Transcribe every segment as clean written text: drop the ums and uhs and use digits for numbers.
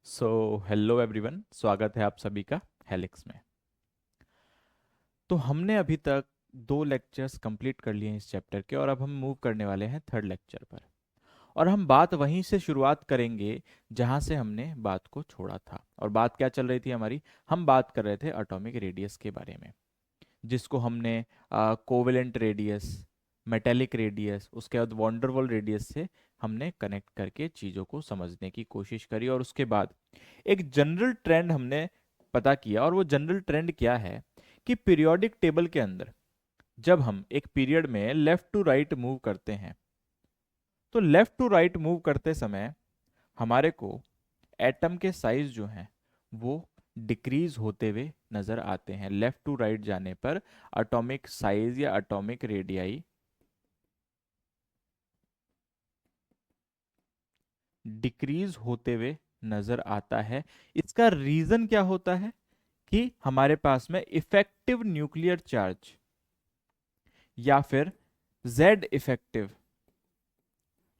So hello everyone, स्वागत है आप सभी का हेलिक्स में। तो हमने अभी तक 2 लेक्चर्स कंप्लीट कर लिए हैं इस चैप्टर के, और अब हम मूव करने वाले हैं थर्ड लेक्चर पर। और हम बात वहीं से शुरुआत करेंगे जहां से हमने बात को छोड़ा था। और बात क्या चल रही थी हमारी? हम बात कर रहे थे एटॉमिक रेडियस के बारे में, जिसको हमने कोवेलेंट रेडियस, मेटेलिक रेडियस, उसके बाद वॉन्डरवॉल रेडियस से हमने कनेक्ट करके चीज़ों को समझने की कोशिश करी। और उसके बाद एक जनरल ट्रेंड हमने पता किया। और वो जनरल ट्रेंड क्या है कि पीरियोडिक टेबल के अंदर जब हम एक पीरियड में लेफ्ट टू राइट मूव करते हैं, तो लेफ्ट टू राइट मूव करते समय हमारे को एटम के साइज जो हैं वो डिक्रीज होते हुए नजर आते हैं। लेफ्ट टू राइट जाने पर एटॉमिक साइज या एटॉमिक रेडियाई डिक्रीज होते हुए नजर आता है। इसका रीजन क्या होता है कि हमारे पास में इफेक्टिव न्यूक्लियर चार्ज या फिर जेड इफेक्टिव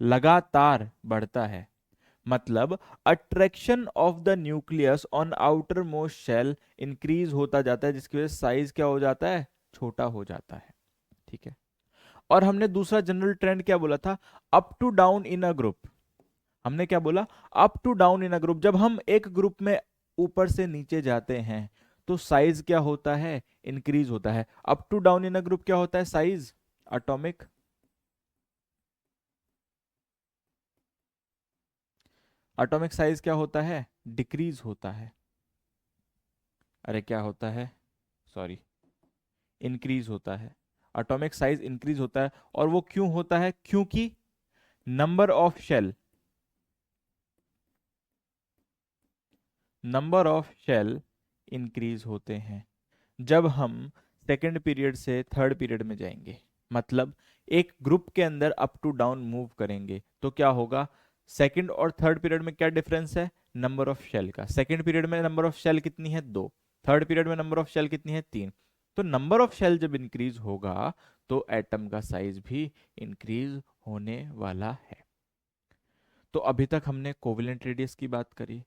लगातार बढ़ता है। मतलब attraction of the nucleus on outermost shell increase होता जाता है, जिसकी वजह से साइज क्या हो जाता है? छोटा हो जाता है। ठीक है। और हमने दूसरा जनरल ट्रेंड क्या बोला था? Up to down in a group. हमने क्या बोला? Up to down in a group. जब हम एक ग्रुप में ऊपर से नीचे जाते हैं तो साइज क्या होता है? इंक्रीज होता है। Up to down in a group क्या होता है? साइज, एटॉमिक एटॉमिक साइज क्या होता है? डिक्रीज होता है। अरे क्या होता है? सॉरी, इंक्रीज होता है। एटॉमिक साइज इंक्रीज होता है। और वो क्यों होता है? क्योंकि नंबर ऑफ शेल इंक्रीज होते हैं जब हम सेकेंड पीरियड से थर्ड पीरियड में जाएंगे। मतलब एक ग्रुप के अंदर अप टू डाउन मूव करेंगे तो क्या होगा? सेकंड और थर्ड पीरियड में क्या डिफरेंस है? नंबर ऑफ शेल का। सेकंड पीरियड में नंबर ऑफ शेल कितनी है? 2। थर्ड पीरियड में नंबर ऑफ शेल कितनी है? 3। तो नंबर ऑफ शेल जब इंक्रीज होगा तो एटम का साइज भी इंक्रीज होने वाला है। तो अभी तक हमने कोवेलेंट रेडियस की बात करी,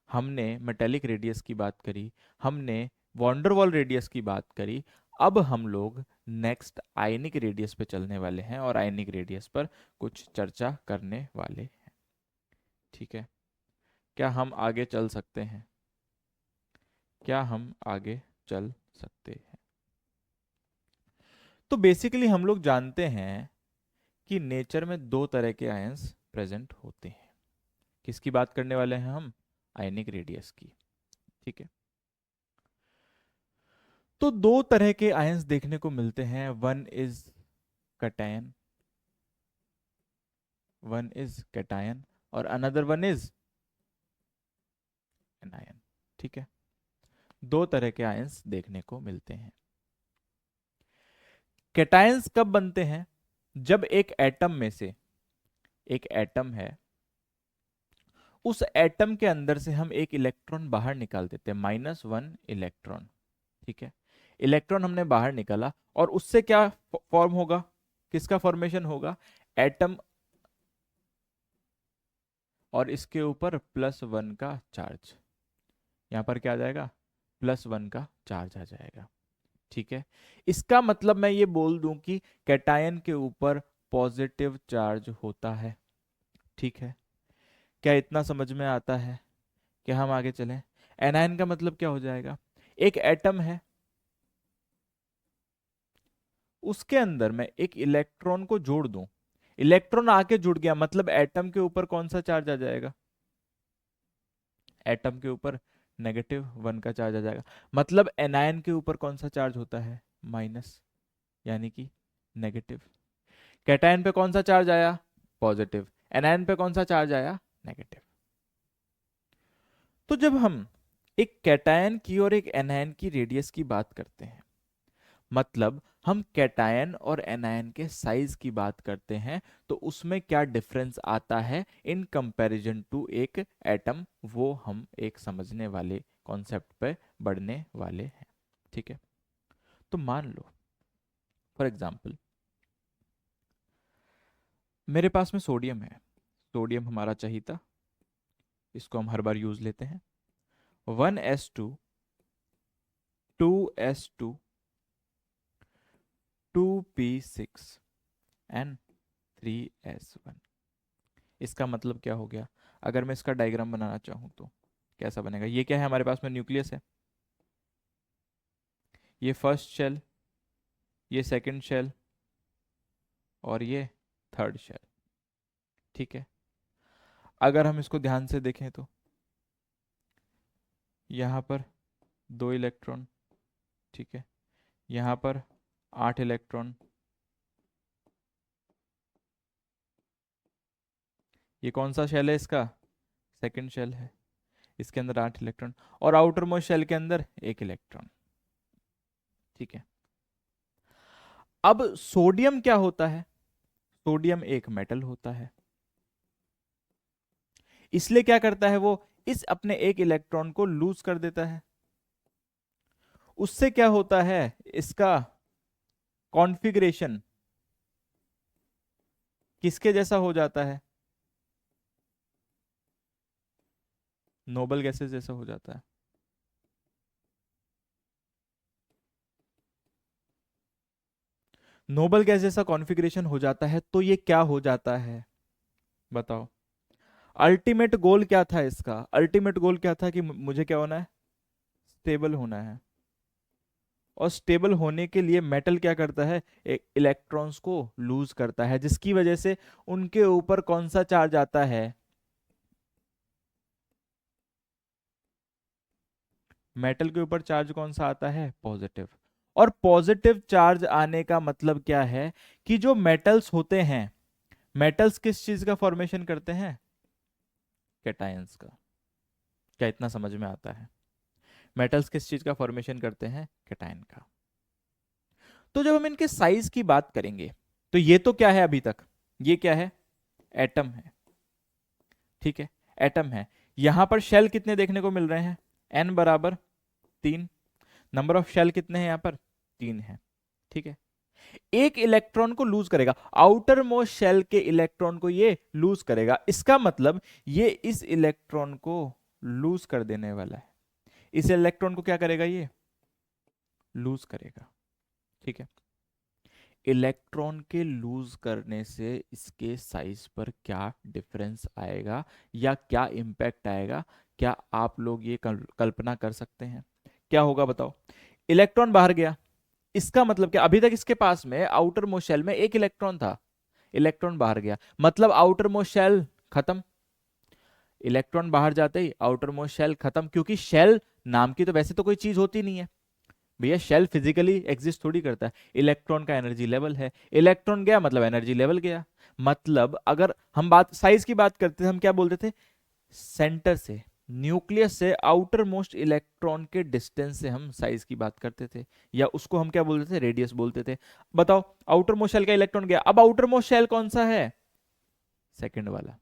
हमने मेटेलिक रेडियस की बात करी, हमने वॉन्डरवॉल रेडियस की बात करी। अब हम लोग नेक्स्ट आयनिक रेडियस पे चलने वाले हैं और आयनिक रेडियस पर कुछ चर्चा करने वाले हैं। ठीक है। क्या हम आगे चल सकते हैं? क्या हम आगे चल सकते हैं? तो बेसिकली हम लोग जानते हैं कि नेचर में 2 तरह के आयंस प्रेजेंट होते हैं। किसकी बात करने वाले हैं हम? आयनिक रेडियस की। ठीक है। तो 2 तरह के आयंस देखने को मिलते हैं। कटायन वन इज कैटायन और अनदर वन इज एनायन। ठीक है। 2 तरह के आयंस देखने को मिलते हैं। कैटायंस कब बनते हैं? जब एक एटम में से, एक एटम है, उस एटम के अंदर से हम एक इलेक्ट्रॉन बाहर निकाल देते हैं, -1 इलेक्ट्रॉन। ठीक है। इलेक्ट्रॉन हमने बाहर निकाला और उससे क्या फॉर्म होगा? किसका फॉर्मेशन होगा? एटम, और इसके ऊपर +1 का चार्ज। यहां पर क्या आ जाएगा? +1 का चार्ज आ जाएगा। ठीक है। इसका मतलब मैं ये बोल दूं कि कैटायन के ऊपर पॉजिटिव चार्ज होता है। ठीक है। क्या इतना समझ में आता है? क्या हम आगे चलें? एनायन का मतलब क्या हो जाएगा? एक एटम है, उसके अंदर मैं एक इलेक्ट्रॉन को जोड़ दूं, इलेक्ट्रॉन आके जुड़ गया, मतलब एटम के ऊपर कौन सा चार्ज आ जाएगा? एटम के ऊपर -1 का चार्ज आ जाएगा। मतलब एनायन के ऊपर कौन सा चार्ज होता है? माइनस, यानी कि नेगेटिव। कैटायन पे कौन सा चार्ज आया? पॉजिटिव। एनायन पे कौन सा चार्ज आया? नेगेटिव। तो जब हम एक कैटायन की और एक एनायन की रेडियस की बात करते हैं, मतलब हम कैटायन और एनायन के साइज की बात करते हैं, तो उसमें क्या डिफरेंस आता है इन कंपैरिजन टू एक एटम, वो हम एक समझने वाले कॉन्सेप्ट पे बढ़ने वाले हैं। ठीक है। तो मान लो फॉर एग्जांपल मेरे पास में सोडियम है। सोडियम हमारा चाहिए था इसको हम हर बार यूज लेते हैं। 1s2 2s2 2p6 and 3s1। इसका मतलब क्या हो गया? अगर मैं इसका डायग्राम बनाना चाहूं तो कैसा बनेगा? ये क्या है हमारे पास में? न्यूक्लियस है। ये फर्स्ट शेल, ये सेकंड शेल और ये थर्ड शेल। ठीक है, अगर हम इसको ध्यान से देखें तो यहाँ पर 2 इलेक्ट्रॉन, ठीक है, यहाँ पर 8 इलेक्ट्रॉन, ये कौन सा शेल है इसका? सेकंड शेल है, इसके अंदर 8 इलेक्ट्रॉन और आउटर मोस्ट शेल के अंदर 1 इलेक्ट्रॉन। ठीक है, अब सोडियम क्या होता है? सोडियम एक मेटल होता है, इसलिए क्या करता है वो? इस अपने 1 इलेक्ट्रॉन को लूज कर देता है। उससे क्या होता है? इसका कॉन्फ़िगरेशन किसके जैसा हो जाता है? नोबल गैसेस जैसा हो जाता है। नोबल गैस जैसा कॉन्फ़िगरेशन हो जाता है तो ये क्या हो जाता है बताओ? अल्टीमेट गोल क्या था इसका? अल्टीमेट गोल क्या था कि मुझे क्या होना है? स्टेबल होना है। और स्टेबल होने के लिए मेटल क्या करता है? एक इलेक्ट्रॉन्स को लूज करता है, जिसकी वजह से उनके ऊपर कौन सा चार्ज आता है? मेटल के ऊपर चार्ज कौन सा आता है? पॉजिटिव। और पॉजिटिव चार्ज आने का मतलब क्या है? कि जो मेटल्स होते हैं, मेटल्स किस चीज का फॉर्मेशन करते हैं? कैटायंस का। क्या इतना समझ में आता है? मेटल्स किस चीज का फॉर्मेशन करते हैं? कैटायन का। तो जब हम इनके साइज की बात करेंगे तो ये तो क्या है अभी तक? ये क्या है? एटम है। ठीक है, एटम है। यहां पर शेल कितने देखने को मिल रहे हैं? n बराबर 3। नंबर ऑफ शेल कितने हैं यहां पर? 3 है। ठीक है, एक इलेक्ट्रॉन को लूज करेगा, आउटर मोस्ट शेल के इलेक्ट्रॉन को ये लूज करेगा। इसका मतलब ये इस इलेक्ट्रॉन को लूज कर देने वाला है। इस इलेक्ट्रॉन को क्या करेगा? ये लूज करेगा। ठीक है, इलेक्ट्रॉन के लूज करने से इसके साइज पर क्या डिफरेंस आएगा या क्या इंपैक्ट आएगा? क्या आप लोग ये कल्पना कर सकते हैं? क्या होगा बताओ? इलेक्ट्रॉन बाहर गया, इसका मतलब क्या? अभी तक इसके पास में आउटर मोस्ट शेल में 1 इलेक्ट्रॉन था, इलेक्ट्रॉन बाहर गया, मतलब आउटर मोस्ट शेल खत्म। इलेक्ट्रॉन बाहर जाते ही आउटर मोस्ट शेल खत्म, क्योंकि शेल नाम की तो वैसे तो कोई चीज होती नहीं है भैया। शेल फिजिकली एग्जिस्ट थोड़ी करता है, इलेक्ट्रॉन का एनर्जी लेवल है। इलेक्ट्रॉन गया मतलब एनर्जी लेवल गया। मतलब अगर हम बात साइज की बात करते थे, हम क्या बोलते थे? सेंटर से, न्यूक्लियस से आउटर मोस्ट इलेक्ट्रॉन के डिस्टेंस से हम साइज की बात करते थे, या उसको हम क्या बोलते थे? रेडियस बोलते थे। बताओ, आउटर मोस्ट शेल का इलेक्ट्रॉन गया, अब आउटर मोस्ट शेल कौन सा है? सेकंड वाला।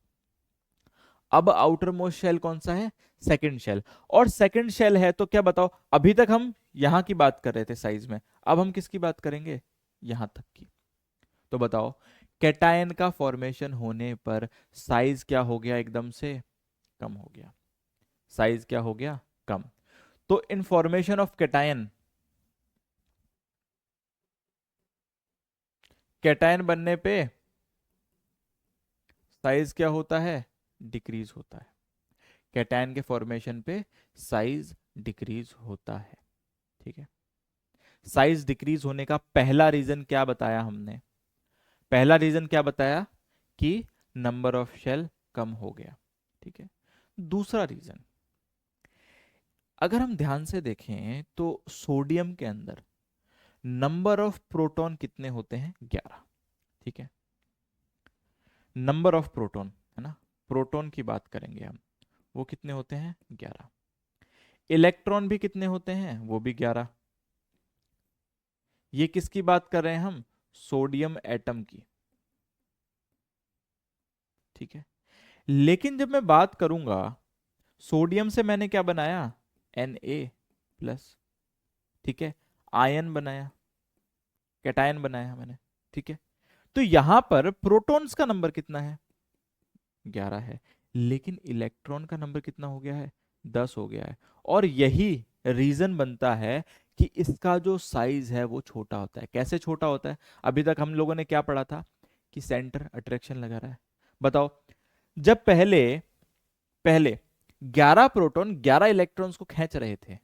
अब आउटर मोस्ट शेल कौन सा है? Second shell. और सेकंड शेल है तो क्या बताओ, अभी तक हम यहां की बात कर रहे थे साइज में, अब हम किसकी बात करेंगे? यहां तक की। तो बताओ, कैटायन का फॉर्मेशन होने पर साइज क्या हो गया? एकदम से कम हो गया। साइज क्या हो गया? कम। तो in formation of cation, cation बनने पे साइज क्या होता है? डिक्रीज होता है। कैटायन के फॉर्मेशन पे साइज डिक्रीज होता है। ठीक है, साइज डिक्रीज होने का पहला रीजन क्या बताया हमने? पहला रीजन क्या बताया? कि नंबर ऑफ शेल कम हो गया। ठीक है, दूसरा रीजन, अगर हम ध्यान से देखें तो सोडियम के अंदर नंबर ऑफ प्रोटॉन कितने होते हैं? 11। ठीक है, नंबर ऑफ प्रोटॉन है ना, प्रोटॉन की बात करेंगे हम, वो कितने होते हैं? 11। इलेक्ट्रॉन भी कितने होते हैं? वो भी 11। ये किसकी बात कर रहे हैं हम? सोडियम एटम की। ठीक है, लेकिन जब मैं बात करूंगा, सोडियम से मैंने क्या बनाया? Na+। ठीक है, आयन बनाया, कैटायन बनाया मैंने। ठीक है, तो यहां पर प्रोटॉन्स का नंबर कितना है? 11 है। लेकिन इलेक्ट्रॉन का नंबर कितना हो गया है, 10 हो गया है। और यही रीजन बनता है कि इसका जो साइज है वो छोटा होता है। कैसे छोटा होता है? अभी तक हम लोगों ने क्या पढ़ा था कि सेंटर अट्रैक्शन लगा रहा है। बताओ, जब पहले पहले 11 प्रोटॉन 11 इलेक्ट्रॉन्स को खींच रहे थे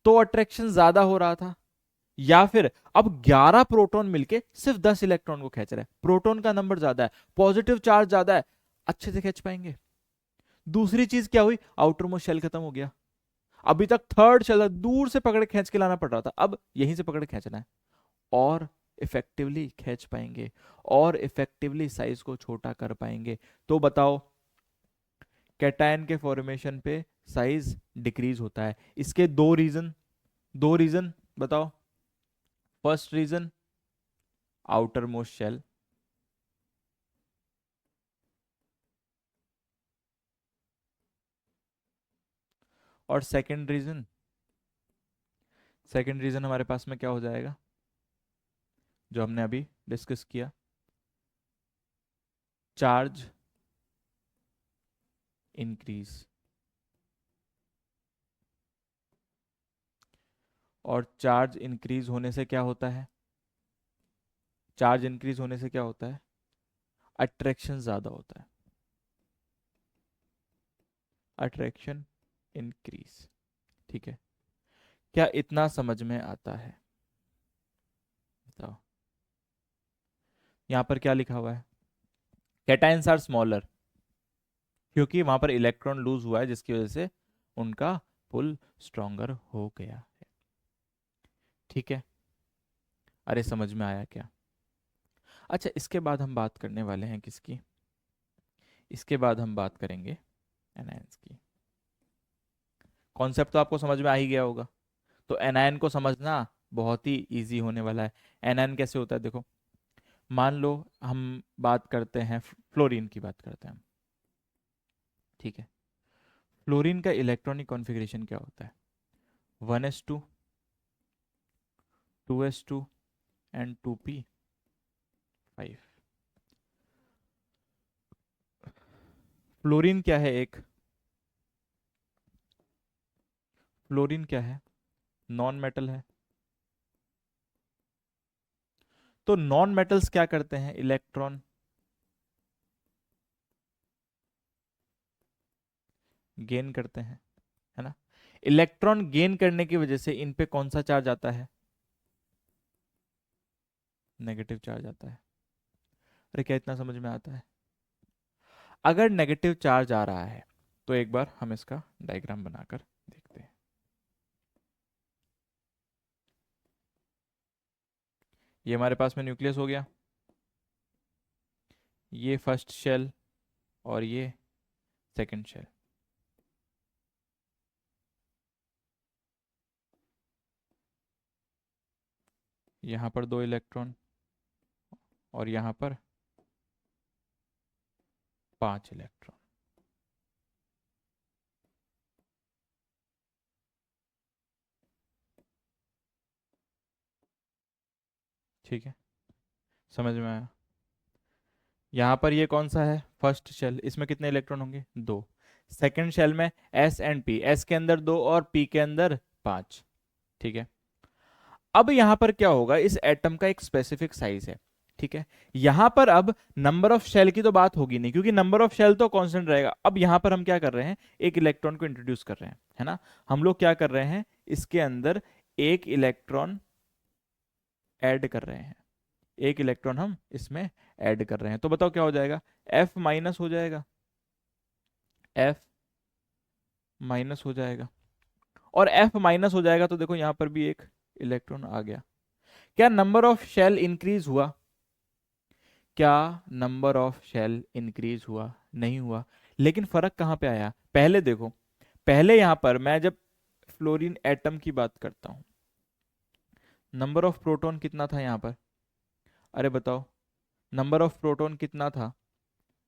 तो अट्रैक्शन ज्यादा हो रहा था, या फिर अब 11 प्रोटॉन मिलके सिर्फ 10 इलेक्ट्रॉन को खींच रहे हैं, प्रोटॉन का नंबर ज्यादा है, पॉजिटिव चार्ज ज्यादा है, अच्छे से खींच पाएंगे? दूसरी चीज क्या हुई, आउटर मोस्ट शेल खत्म हो गया। अभी तक थर्ड शेल दूर से पकड़ खींच के लाना पड़ रहा था, अब यहीं से पकड़ खींचना है और इफेक्टिवली खींच पाएंगे और इफेक्टिवली साइज को छोटा कर पाएंगे। तो बताओ, कैटायन के फॉर्मेशन पे साइज डिक्रीज होता है। इसके दो रीजन बताओ। First reason, outermost shell. और सेकंड रीजन हमारे पास में क्या हो जाएगा, जो हमने अभी डिस्कस किया, चार्ज इंक्रीज। और चार्ज इंक्रीज होने से क्या होता है, चार्ज इंक्रीज होने से क्या होता है, अट्रैक्शन ज्यादा होता है, अट्रैक्शन इंक्रीज। ठीक है, क्या इतना समझ में आता है? बताओ, यहां पर क्या लिखा हुआ है, कैटायंस आर स्मॉलर, क्योंकि वहां पर इलेक्ट्रॉन लूज हुआ है जिसकी वजह से उनका पुल स्ट्रॉन्गर हो गया है। ठीक है, अरे समझ में आया क्या? अच्छा, इसके बाद हम बात करने वाले हैं किसकी, इसके बाद हम बात करेंगे एनायंस की। कॉन्सेप्ट तो आपको समझ में आ ही गया होगा। तो एनायन को समझना बहुत ही इजी होने वाला है। एनायन कैसे होता है, देखो, मान लो हम बात करते हैं, फ्लोरीन की बात करते हैं हम। ठीक है, फ्लोरीन का इलेक्ट्रॉनिक कॉन्फ़िगरेशन क्या होता है, 1s2, 2s2 and 2p5। Fluorine क्या है, एक फ्लोरीन क्या है, नॉन मेटल है। तो नॉन मेटल्स क्या करते हैं, इलेक्ट्रॉन गेन करते हैं, है ना? इलेक्ट्रॉन गेन करने की वजह से इन पे कौन सा चार्ज आता है, नेगेटिव चार्ज आता है। अरे क्या इतना समझ में आता है? अगर नेगेटिव चार्ज आ रहा है तो एक बार हम इसका डायग्राम बनाकर देखते हैं। ये हमारे पास में न्यूक्लियस हो गया, ये फर्स्ट शेल और ये सेकंड शेल। यहाँ पर 2 इलेक्ट्रॉन और यहाँ पर 5 इलेक्ट्रॉन। ठीक है, समझ में आया? यहाँ पर ये कौन सा है, फर्स्ट शेल, इसमें कितने इलेक्ट्रॉन होंगे, 2। सेकंड शेल में एस एंड पी, एस के अंदर 2 और पी के अंदर 5। ठीक है, अब यहां पर क्या होगा, इस एटम का एक स्पेसिफिक साइज है। ठीक है, यहां पर अब नंबर ऑफ शेल की तो बात होगी नहीं, क्योंकि नंबर ऑफ शेल तो कांस्टेंट रहेगा। अब यहां पर हम क्या कर रहे हैं, एक इलेक्ट्रॉन को इंट्रोड्यूस कर रहे हैं, है ना? हम लोग क्या कर रहे हैं, इसके अंदर एक इलेक्ट्रॉन ऐड कर रहे हैं, एक इलेक्ट्रॉन हम इसमें ऐड कर रहे हैं। तो बताओ क्या हो जाएगा, एफ माइनस हो जाएगा, एफ माइनस हो जाएगा। और एफ माइनस हो जाएगा तो देखो यहां पर भी एक इलेक्ट्रॉन आ गया। क्या नंबर ऑफ शेल इंक्रीज हुआ, क्या नंबर ऑफ शेल इंक्रीज हुआ? नहीं हुआ। लेकिन फर्क कहां पे आया, पहले देखो, पहले यहां पर मैं जब फ्लोरीन एटम की बात करता हूं, नंबर ऑफ प्रोटॉन कितना था यहां पर? अरे बताओ, नंबर ऑफ प्रोटॉन कितना था,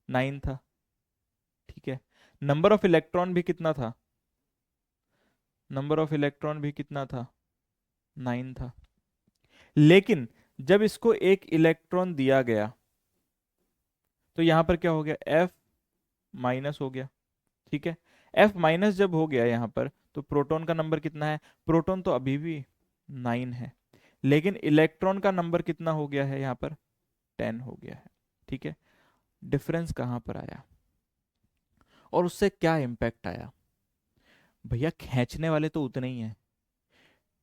9 था। ठीक है, नंबर ऑफ इलेक्ट्रॉन भी कितना था, नंबर ऑफ इलेक्ट्रॉन भी कितना था, 9 था। लेकिन जब इसको एक इलेक्ट्रॉन दिया गया तो यहां पर क्या हो गया, एफ माइनस हो गया। ठीक है, F माइनस जब हो गया यहाँ पर, तो प्रोटॉन का नंबर कितना है? प्रोटॉन तो अभी भी 9 है, लेकिन इलेक्ट्रॉन का नंबर कितना हो गया है यहाँ पर? 10 हो गया है। ठीक है, डिफरेंस कहाँ पर आया और उससे क्या इम्पैक्ट आया? भैया खींचने वाले तो उतने ही हैं,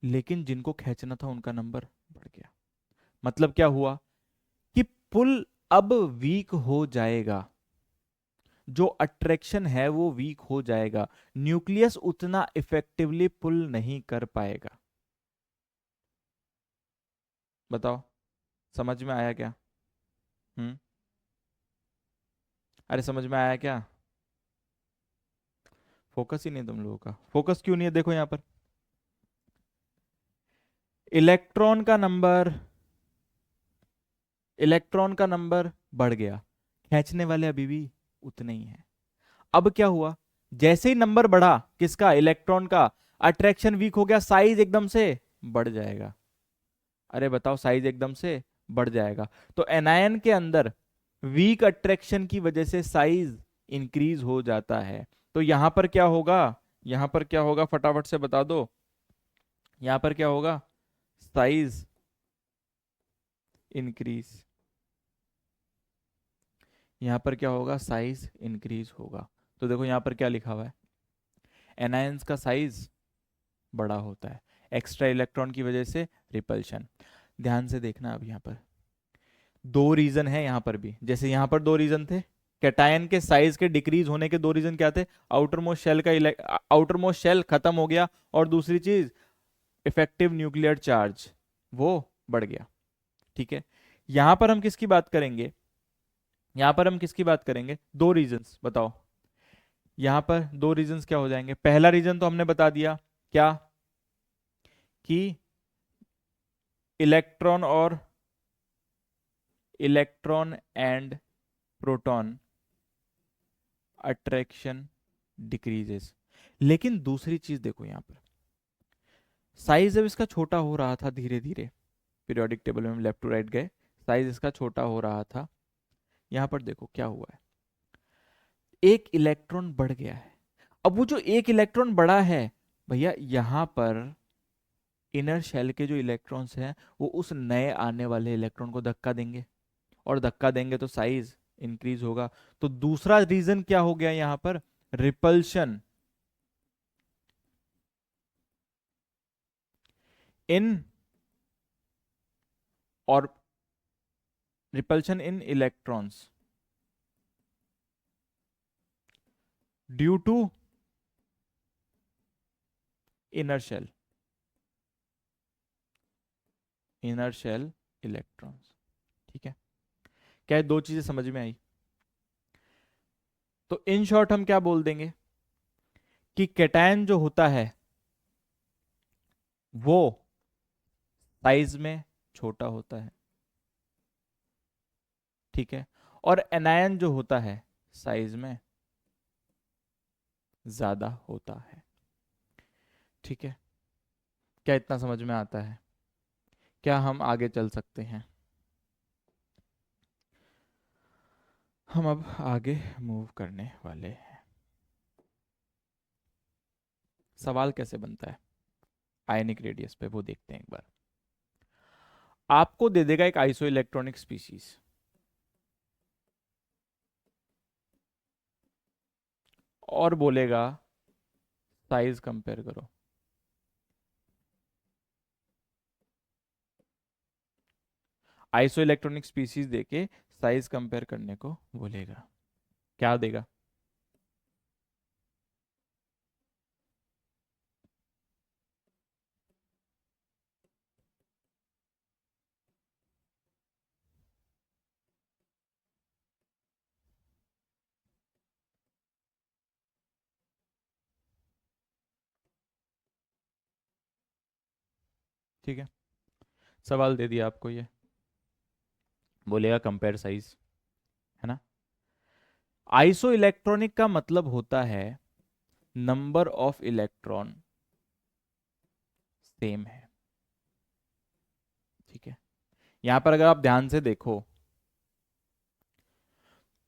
लेकिन जिनको खींचना था उनका नंबर बढ़ गया। मतलब क्या हुआ कि पुल अब वीक हो जाएगा, जो अट्रैक्शन है वो वीक हो जाएगा, न्यूक्लियस उतना इफेक्टिवली पुल नहीं कर पाएगा। बताओ, समझ में आया क्या? हम्म, अरे समझ में आया क्या? फोकस ही नहीं तुम लोगों का। फोकस क्यों नहीं है? देखो यहां पर इलेक्ट्रॉन का नंबर, इलेक्ट्रॉन का नंबर बढ़ गया, खींचने वाले अभी भी उतने ही हैं। अब क्या हुआ? जैसे ही नंबर बढ़ा किसका? इलेक्ट्रॉन का, अट्रैक्शन वीक हो गया, साइज एकदम से बढ़ जाएगा। अरे बताओ, साइज एकदम से बढ़ जाएगा। तो एनायन के अंदर वीक अट्रैक्शन की वजह से साइज इंक्रीज हो जाता है। तो यहां पर क्या होगा? यहां पर क्या होगा फटाफट से बता दो। यहां पर क्या होगा? Size increase. यहां पर क्या होगा? साइज इंक्रीज होगा। तो देखो यहां पर क्या लिखा हुआ है, एनायंस का साइज बड़ा होता है एक्स्ट्रा इलेक्ट्रॉन की वजह से रिपल्शन। ध्यान से देखना, अब यहां पर दो रीजन है। यहां पर भी जैसे यहां पर दो रीजन थे, कैटायन के साइज के डिक्रीज होने के दो रीजन क्या थे? आउटर मोस्ट शेल का आउटर मोस्ट शेल खत्म हो गया, और दूसरी चीज इफेक्टिव न्यूक्लियर चार्ज वो बढ़ गया। ठीक है, यहां पर हम किसकी बात करेंगे? यहां पर हम किसकी बात करेंगे? दो रीजंस बताओ। यहां पर दो रीजंस क्या हो जाएंगे? पहला रीजन तो हमने बता दिया, क्या? कि इलेक्ट्रॉन और electron and proton attraction decreases. लेकिन दूसरी चीज देखो यहां पर, साइज जब इसका छोटा हो रहा था धीरे धीरे, पीरियोडिक टेबल में लेफ्ट टू राइट गए, साइज इसका छोटा हो रहा था, यहां पर देखो क्या हुआ है, एक इलेक्ट्रॉन बढ़ गया है। अब वो जो एक इलेक्ट्रॉन बढ़ा है, भैया यहां पर इनर शेल के जो इलेक्ट्रॉन्स हैं वो उस नए आने वाले इलेक्ट्रॉन को धक्का देंगे, और धक्का देंगे तो साइज इंक्रीज होगा। तो दूसरा रीजन क्या हो गया यहां पर? रिपल्शन इन, और repulsion in electrons due to inner shell, inner shell electrons. ठीक है, क्या ये दो चीजें समझ में आई? तो इन शॉर्ट हम क्या बोल देंगे कि कैटायन जो होता है वो साइज में छोटा होता है। ठीक है, और एनायन जो होता है साइज में ज्यादा होता है। ठीक है, क्या इतना समझ में आता है? क्या हम आगे चल सकते हैं? हम अब आगे मूव करने वाले हैं। सवाल कैसे बनता है आयनिक रेडियस पे वो देखते हैं एक बार। आपको दे देगा एक आइसो इलेक्ट्रॉनिक स्पीशीज, और बोलेगा साइज कंपेयर करो। आइसो इलेक्ट्रॉनिक स्पीशीज देके साइज कंपेयर करने को बोलेगा, क्या देगा? ठीक है, सवाल दे दिया आपको ये, बोलेगा कंपेयर साइज, है ना? आइसो इलेक्ट्रॉनिक का मतलब होता है नंबर ऑफ इलेक्ट्रॉन सेम है। ठीक है, यहां पर अगर आप ध्यान से देखो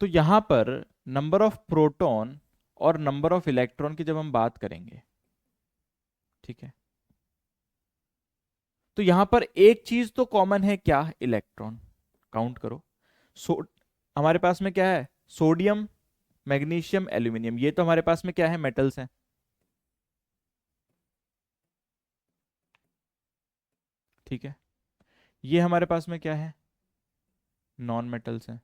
तो यहां पर नंबर ऑफ प्रोटॉन और नंबर ऑफ इलेक्ट्रॉन की जब हम बात करेंगे, ठीक है, तो यहां पर एक चीज तो कॉमन है, क्या? इलेक्ट्रॉन। काउंट करो। सो हमारे पास में क्या है? सोडियम, मैग्नीशियम, एल्यूमिनियम, ये तो हमारे पास में क्या है? मेटल्स हैं। ठीक है, ये हमारे पास में क्या है? नॉन मेटल्स हैं।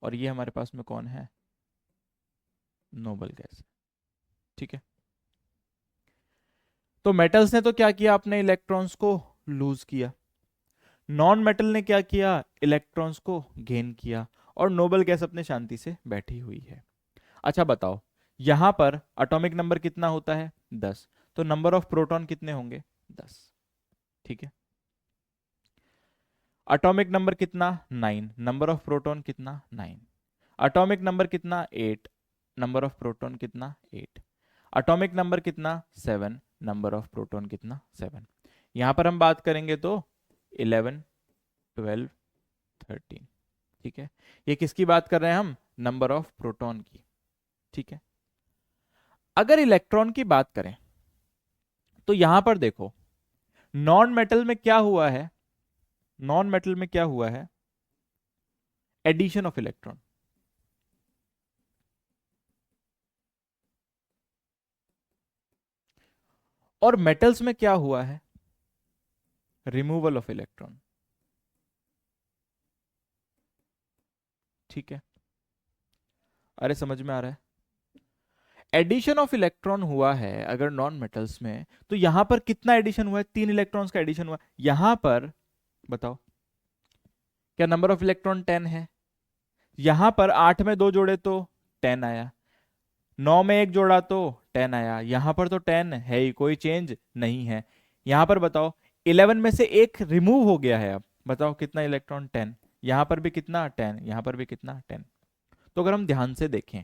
और ये हमारे पास में कौन है? Noble gas. ठीक है, तो मेटल्स ने तो क्या किया? अपने इलेक्ट्रॉन्स को लूज किया। नॉन मेटल ने क्या किया? इलेक्ट्रॉन्स को गेन किया। और नोबल गैस अपने शांति से बैठी हुई है। अच्छा बताओ, यहां पर एटॉमिक नंबर कितना होता है? 10। तो नंबर ऑफ प्रोटॉन कितने होंगे? 10। ठीक है, एटॉमिक नंबर कितना? 9। नंबर ऑफ प्रोटॉन कितना? 9। एटॉमिक नंबर कितना? 8। नंबर ऑफ प्रोटॉन कितना? 8। एटॉमिक नंबर कितना? 7। नंबर ऑफ प्रोटॉन कितना? 7। यहां पर हम बात करेंगे तो 11, 12, 13। ठीक है, ये किसकी बात कर रहे हैं हम? नंबर ऑफ प्रोटॉन की। ठीक है, अगर इलेक्ट्रॉन की बात करें तो यहां पर देखो, नॉन मेटल में क्या हुआ है? नॉन मेटल में क्या हुआ है? Addition of electron. और मेटल्स में क्या हुआ है? Removal of electron. ठीक है, अरे समझ में आ रहा है? एडिशन ऑफ इलेक्ट्रॉन हुआ है अगर नॉन मेटल्स में, तो यहां पर कितना एडिशन हुआ है? 3 इलेक्ट्रॉन्स का एडिशन हुआ। यहां पर बताओ, क्या नंबर ऑफ इलेक्ट्रॉन 10 है? यहां पर 8 में 2 जोड़े तो 10 आया, 9 में 1 जोड़ा तो 10 आया। यहां पर तो 10 है ही, कोई चेंज नहीं है। यहां पर बताओ, 11 में से एक रिमूव हो गया है। अब बताओ कितना इलेक्ट्रॉन? 10। यहां पर भी कितना? 10। यहां पर भी कितना? 10। तो अगर हम ध्यान से देखें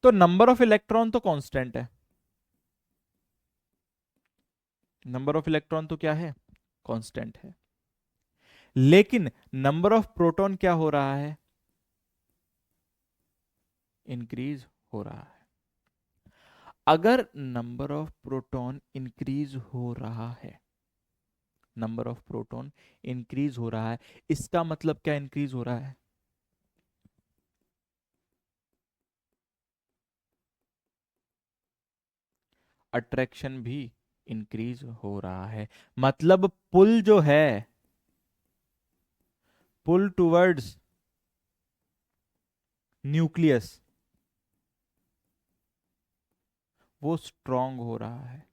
तो नंबर ऑफ इलेक्ट्रॉन तो कांस्टेंट है। नंबर ऑफ इलेक्ट्रॉन तो क्या है? कांस्टेंट है। लेकिन नंबर ऑफ प्रोटॉन क्या हो रहा है? इंक्रीज हो रहा है। अगर नंबर ऑफ प्रोटॉन इंक्रीज हो रहा है, नंबर ऑफ प्रोटॉन इंक्रीज हो रहा है, इसका मतलब क्या इंक्रीज हो रहा है? अट्रैक्शन भी इंक्रीज हो रहा है। मतलब पुल जो है, पुल टुवर्ड्स न्यूक्लियस, वो स्ट्रांग हो रहा है।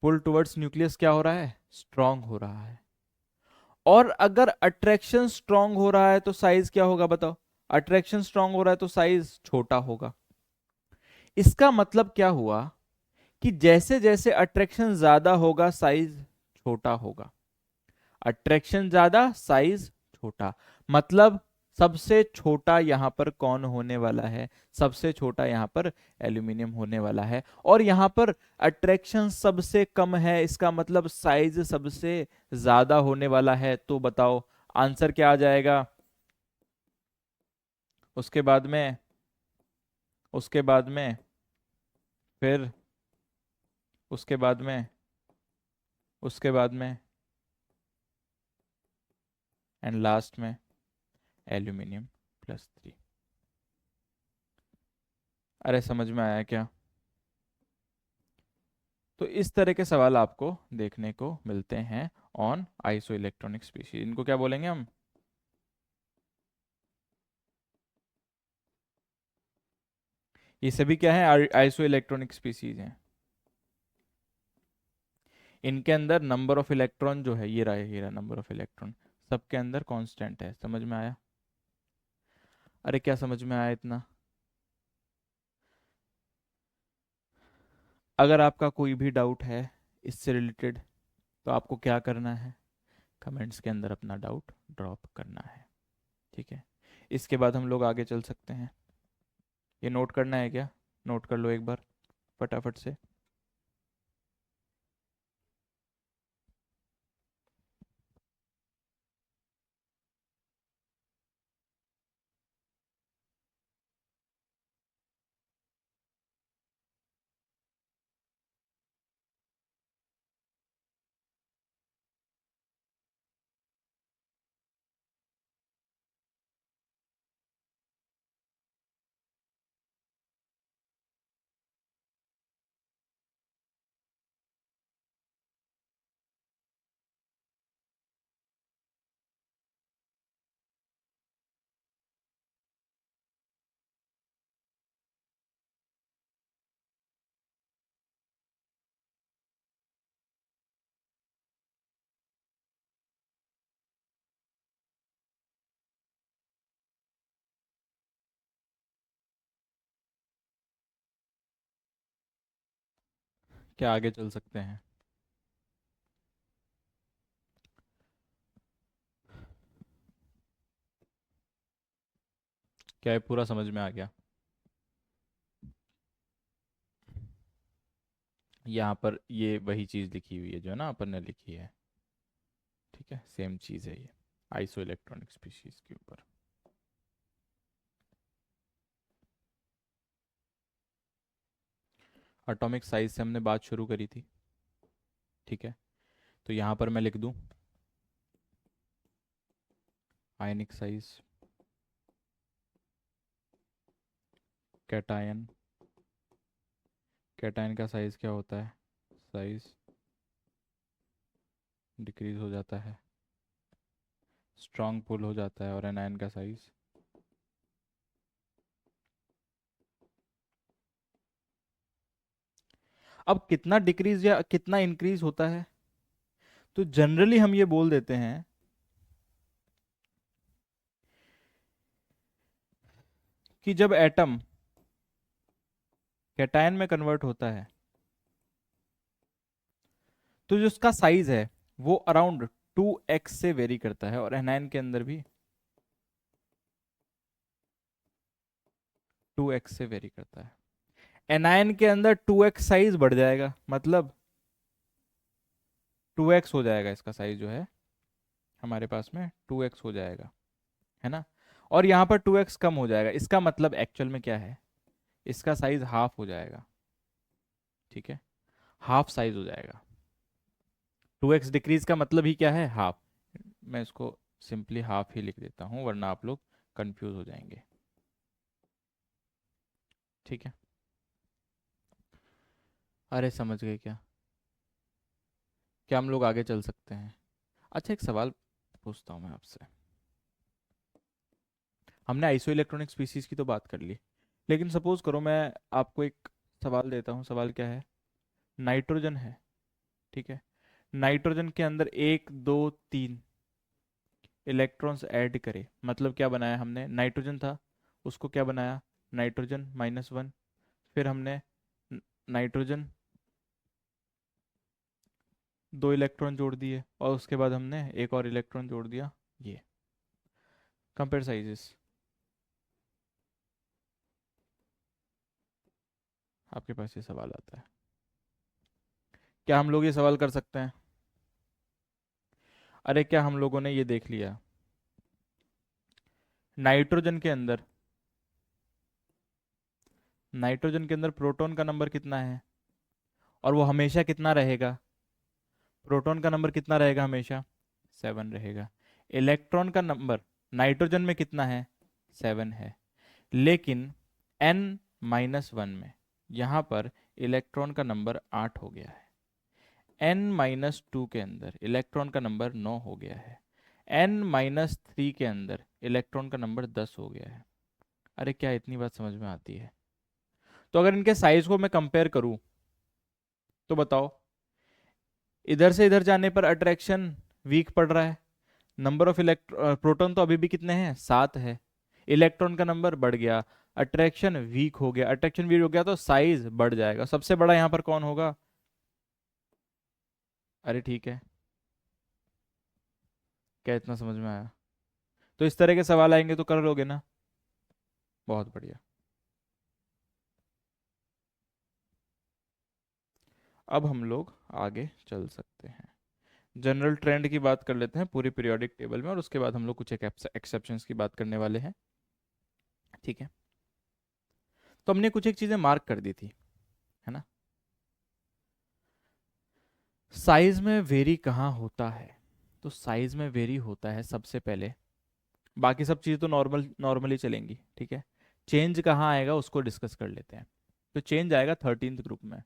पुल टुवर्ड्स न्यूक्लियस क्या हो रहा है? स्ट्रांग हो रहा है। और अगर अट्रैक्शन स्ट्रांग हो रहा है तो साइज क्या होगा? बताओ। अट्रैक्शन स्ट्रांग हो रहा है तो साइज छोटा होगा। इसका मतलब क्या हुआ कि जैसे जैसे अट्रैक्शन ज्यादा होगा साइज छोटा होगा। अट्रैक्शन ज्यादा, साइज छोटा। मतलब सबसे छोटा यहां पर कौन होने वाला है? सबसे छोटा यहां पर एल्यूमिनियम होने वाला है। और यहां पर अट्रैक्शन सबसे कम है, इसका मतलब साइज सबसे ज्यादा होने वाला है। तो बताओ आंसर क्या आ जाएगा? उसके बाद में, उसके बाद में, फिर उसके बाद में, उसके बाद में, एंड लास्ट में एल्यूमिनियम +3। अरे समझ में आया क्या? तो इस तरह के सवाल आपको देखने को मिलते हैं ऑन आइसो इलेक्ट्रॉनिक स्पीशीज। इनको क्या बोलेंगे हम? ये सभी क्या है? आइसो इलेक्ट्रॉनिक स्पीशीज हैं। इनके अंदर नंबर ऑफ इलेक्ट्रॉन जो है, ये रहा नंबर ऑफ इलेक्ट्रॉन, सबके अंदर कांस्टेंट है। समझ में आया? अरे क्या समझ में आया इतना? अगर आपका कोई भी डाउट है इससे रिलेटेड, तो आपको क्या करना है? कमेंट्स के अंदर अपना डाउट ड्रॉप करना है। ठीक है, इसके बाद हम लोग आगे चल सकते हैं। ये नोट करना है क्या? नोट कर लो एक बार फटाफट से। क्या आगे चल सकते हैं? क्या ये पूरा समझ में आ गया? यहाँ पर ये वही चीज़ लिखी हुई है जो ना अपन ने लिखी है, ठीक है, सेम चीज़ है ये, आइसो इलेक्ट्रॉनिक स्पीशीज के ऊपर। एटॉमिक साइज से हमने बात शुरू करी थी, ठीक है। तो यहाँ पर मैं लिख दूँ आयनिक साइज, कैटायन, कैटायन का साइज क्या होता है? साइज डिक्रीज हो जाता है, स्ट्रॉन्ग पुल हो जाता है, और एनायन का साइज अब कितना डिक्रीज या कितना इंक्रीज होता है? तो जनरली हम ये बोल देते हैं कि जब एटम कैटायन में कन्वर्ट होता है तो जो उसका साइज है वो अराउंड 2x से वेरी करता है, और एनायन के अंदर भी 2x से वेरी करता है। एनायन के अंदर 2x साइज बढ़ जाएगा, मतलब 2x हो जाएगा इसका साइज जो है हमारे पास में, 2x हो जाएगा, है ना। और यहाँ पर 2x कम हो जाएगा, इसका मतलब एक्चुअल में क्या है, इसका साइज हाफ हो जाएगा, ठीक है, हाफ साइज हो जाएगा। 2x डिक्रीज का मतलब ही क्या है, हाफ। मैं इसको सिंपली हाफ ही लिख देता हूँ वरना आप लोग कंफ्यूज हो जाएंगे, ठीक है। अरे समझ गए क्या? क्या हम लोग आगे चल सकते हैं? अच्छा, एक सवाल पूछता हूँ मैं आपसे। हमने आइसो इलेक्ट्रॉनिक स्पीसीज की तो बात कर ली, लेकिन सपोज करो मैं आपको एक सवाल देता हूँ। सवाल क्या है? नाइट्रोजन है, ठीक है। नाइट्रोजन के अंदर 1 2 3 इलेक्ट्रॉन्स ऐड करे, मतलब क्या बनाया हमने? नाइट्रोजन था, उसको क्या बनाया? नाइट्रोजन -1। फिर हमने नाइट्रोजन 2 इलेक्ट्रॉन जोड़ दिए, और उसके बाद हमने एक और इलेक्ट्रॉन जोड़ दिया। ये कंपेयर साइजेस आपके पास ये सवाल आता है, क्या हम लोग ये सवाल कर सकते हैं? अरे क्या हम लोगों ने ये देख लिया, नाइट्रोजन के अंदर, नाइट्रोजन के अंदर प्रोटॉन का नंबर कितना है, और वो हमेशा कितना रहेगा? प्रोटॉन का नंबर कितना रहेगा? हमेशा 7 रहेगा। इलेक्ट्रॉन का नंबर नाइट्रोजन में कितना है? 7 है। लेकिन n-1 में यहाँ पर इलेक्ट्रॉन का नंबर 8 हो गया है। n-2 के अंदर इलेक्ट्रॉन का नंबर 9 हो गया है। n-3 के अंदर इलेक्ट्रॉन का नंबर 10 हो गया है। अरे क्या इतनी बात समझ में आती है? तो अगर इनके साइज को मैं कंपेयर करूं तो बताओ, इधर से इधर जाने पर अट्रैक्शन वीक पड़ रहा है, नंबर ऑफ प्रोटॉन तो अभी भी कितने हैं? 7 है। इलेक्ट्रॉन का नंबर बढ़ गया, अट्रैक्शन वीक हो गया। अट्रैक्शन वीक हो गया तो साइज बढ़ जाएगा। सबसे बड़ा यहां पर कौन होगा? अरे ठीक है, क्या इतना समझ में आया? तो इस तरह के सवाल आएंगे तो कर लोगे ना? बहुत बढ़िया। अब हम लोग आगे चल सकते हैं, जनरल ट्रेंड की बात कर लेते हैं पूरी पीरियोडिक टेबल में, और उसके बाद हम लोग कुछ एक एक्सेप्शंस की बात करने वाले हैं, ठीक है। तो हमने कुछ एक चीजें मार्क कर दी थी, है ना। साइज में वेरी कहाँ होता है? तो साइज में वेरी होता है सबसे पहले, बाकी सब चीज़ तो नॉर्मली चलेंगी, ठीक है। चेंज कहाँ आएगा उसको डिस्कस कर लेते हैं। तो चेंज आएगा 13th ग्रुप में।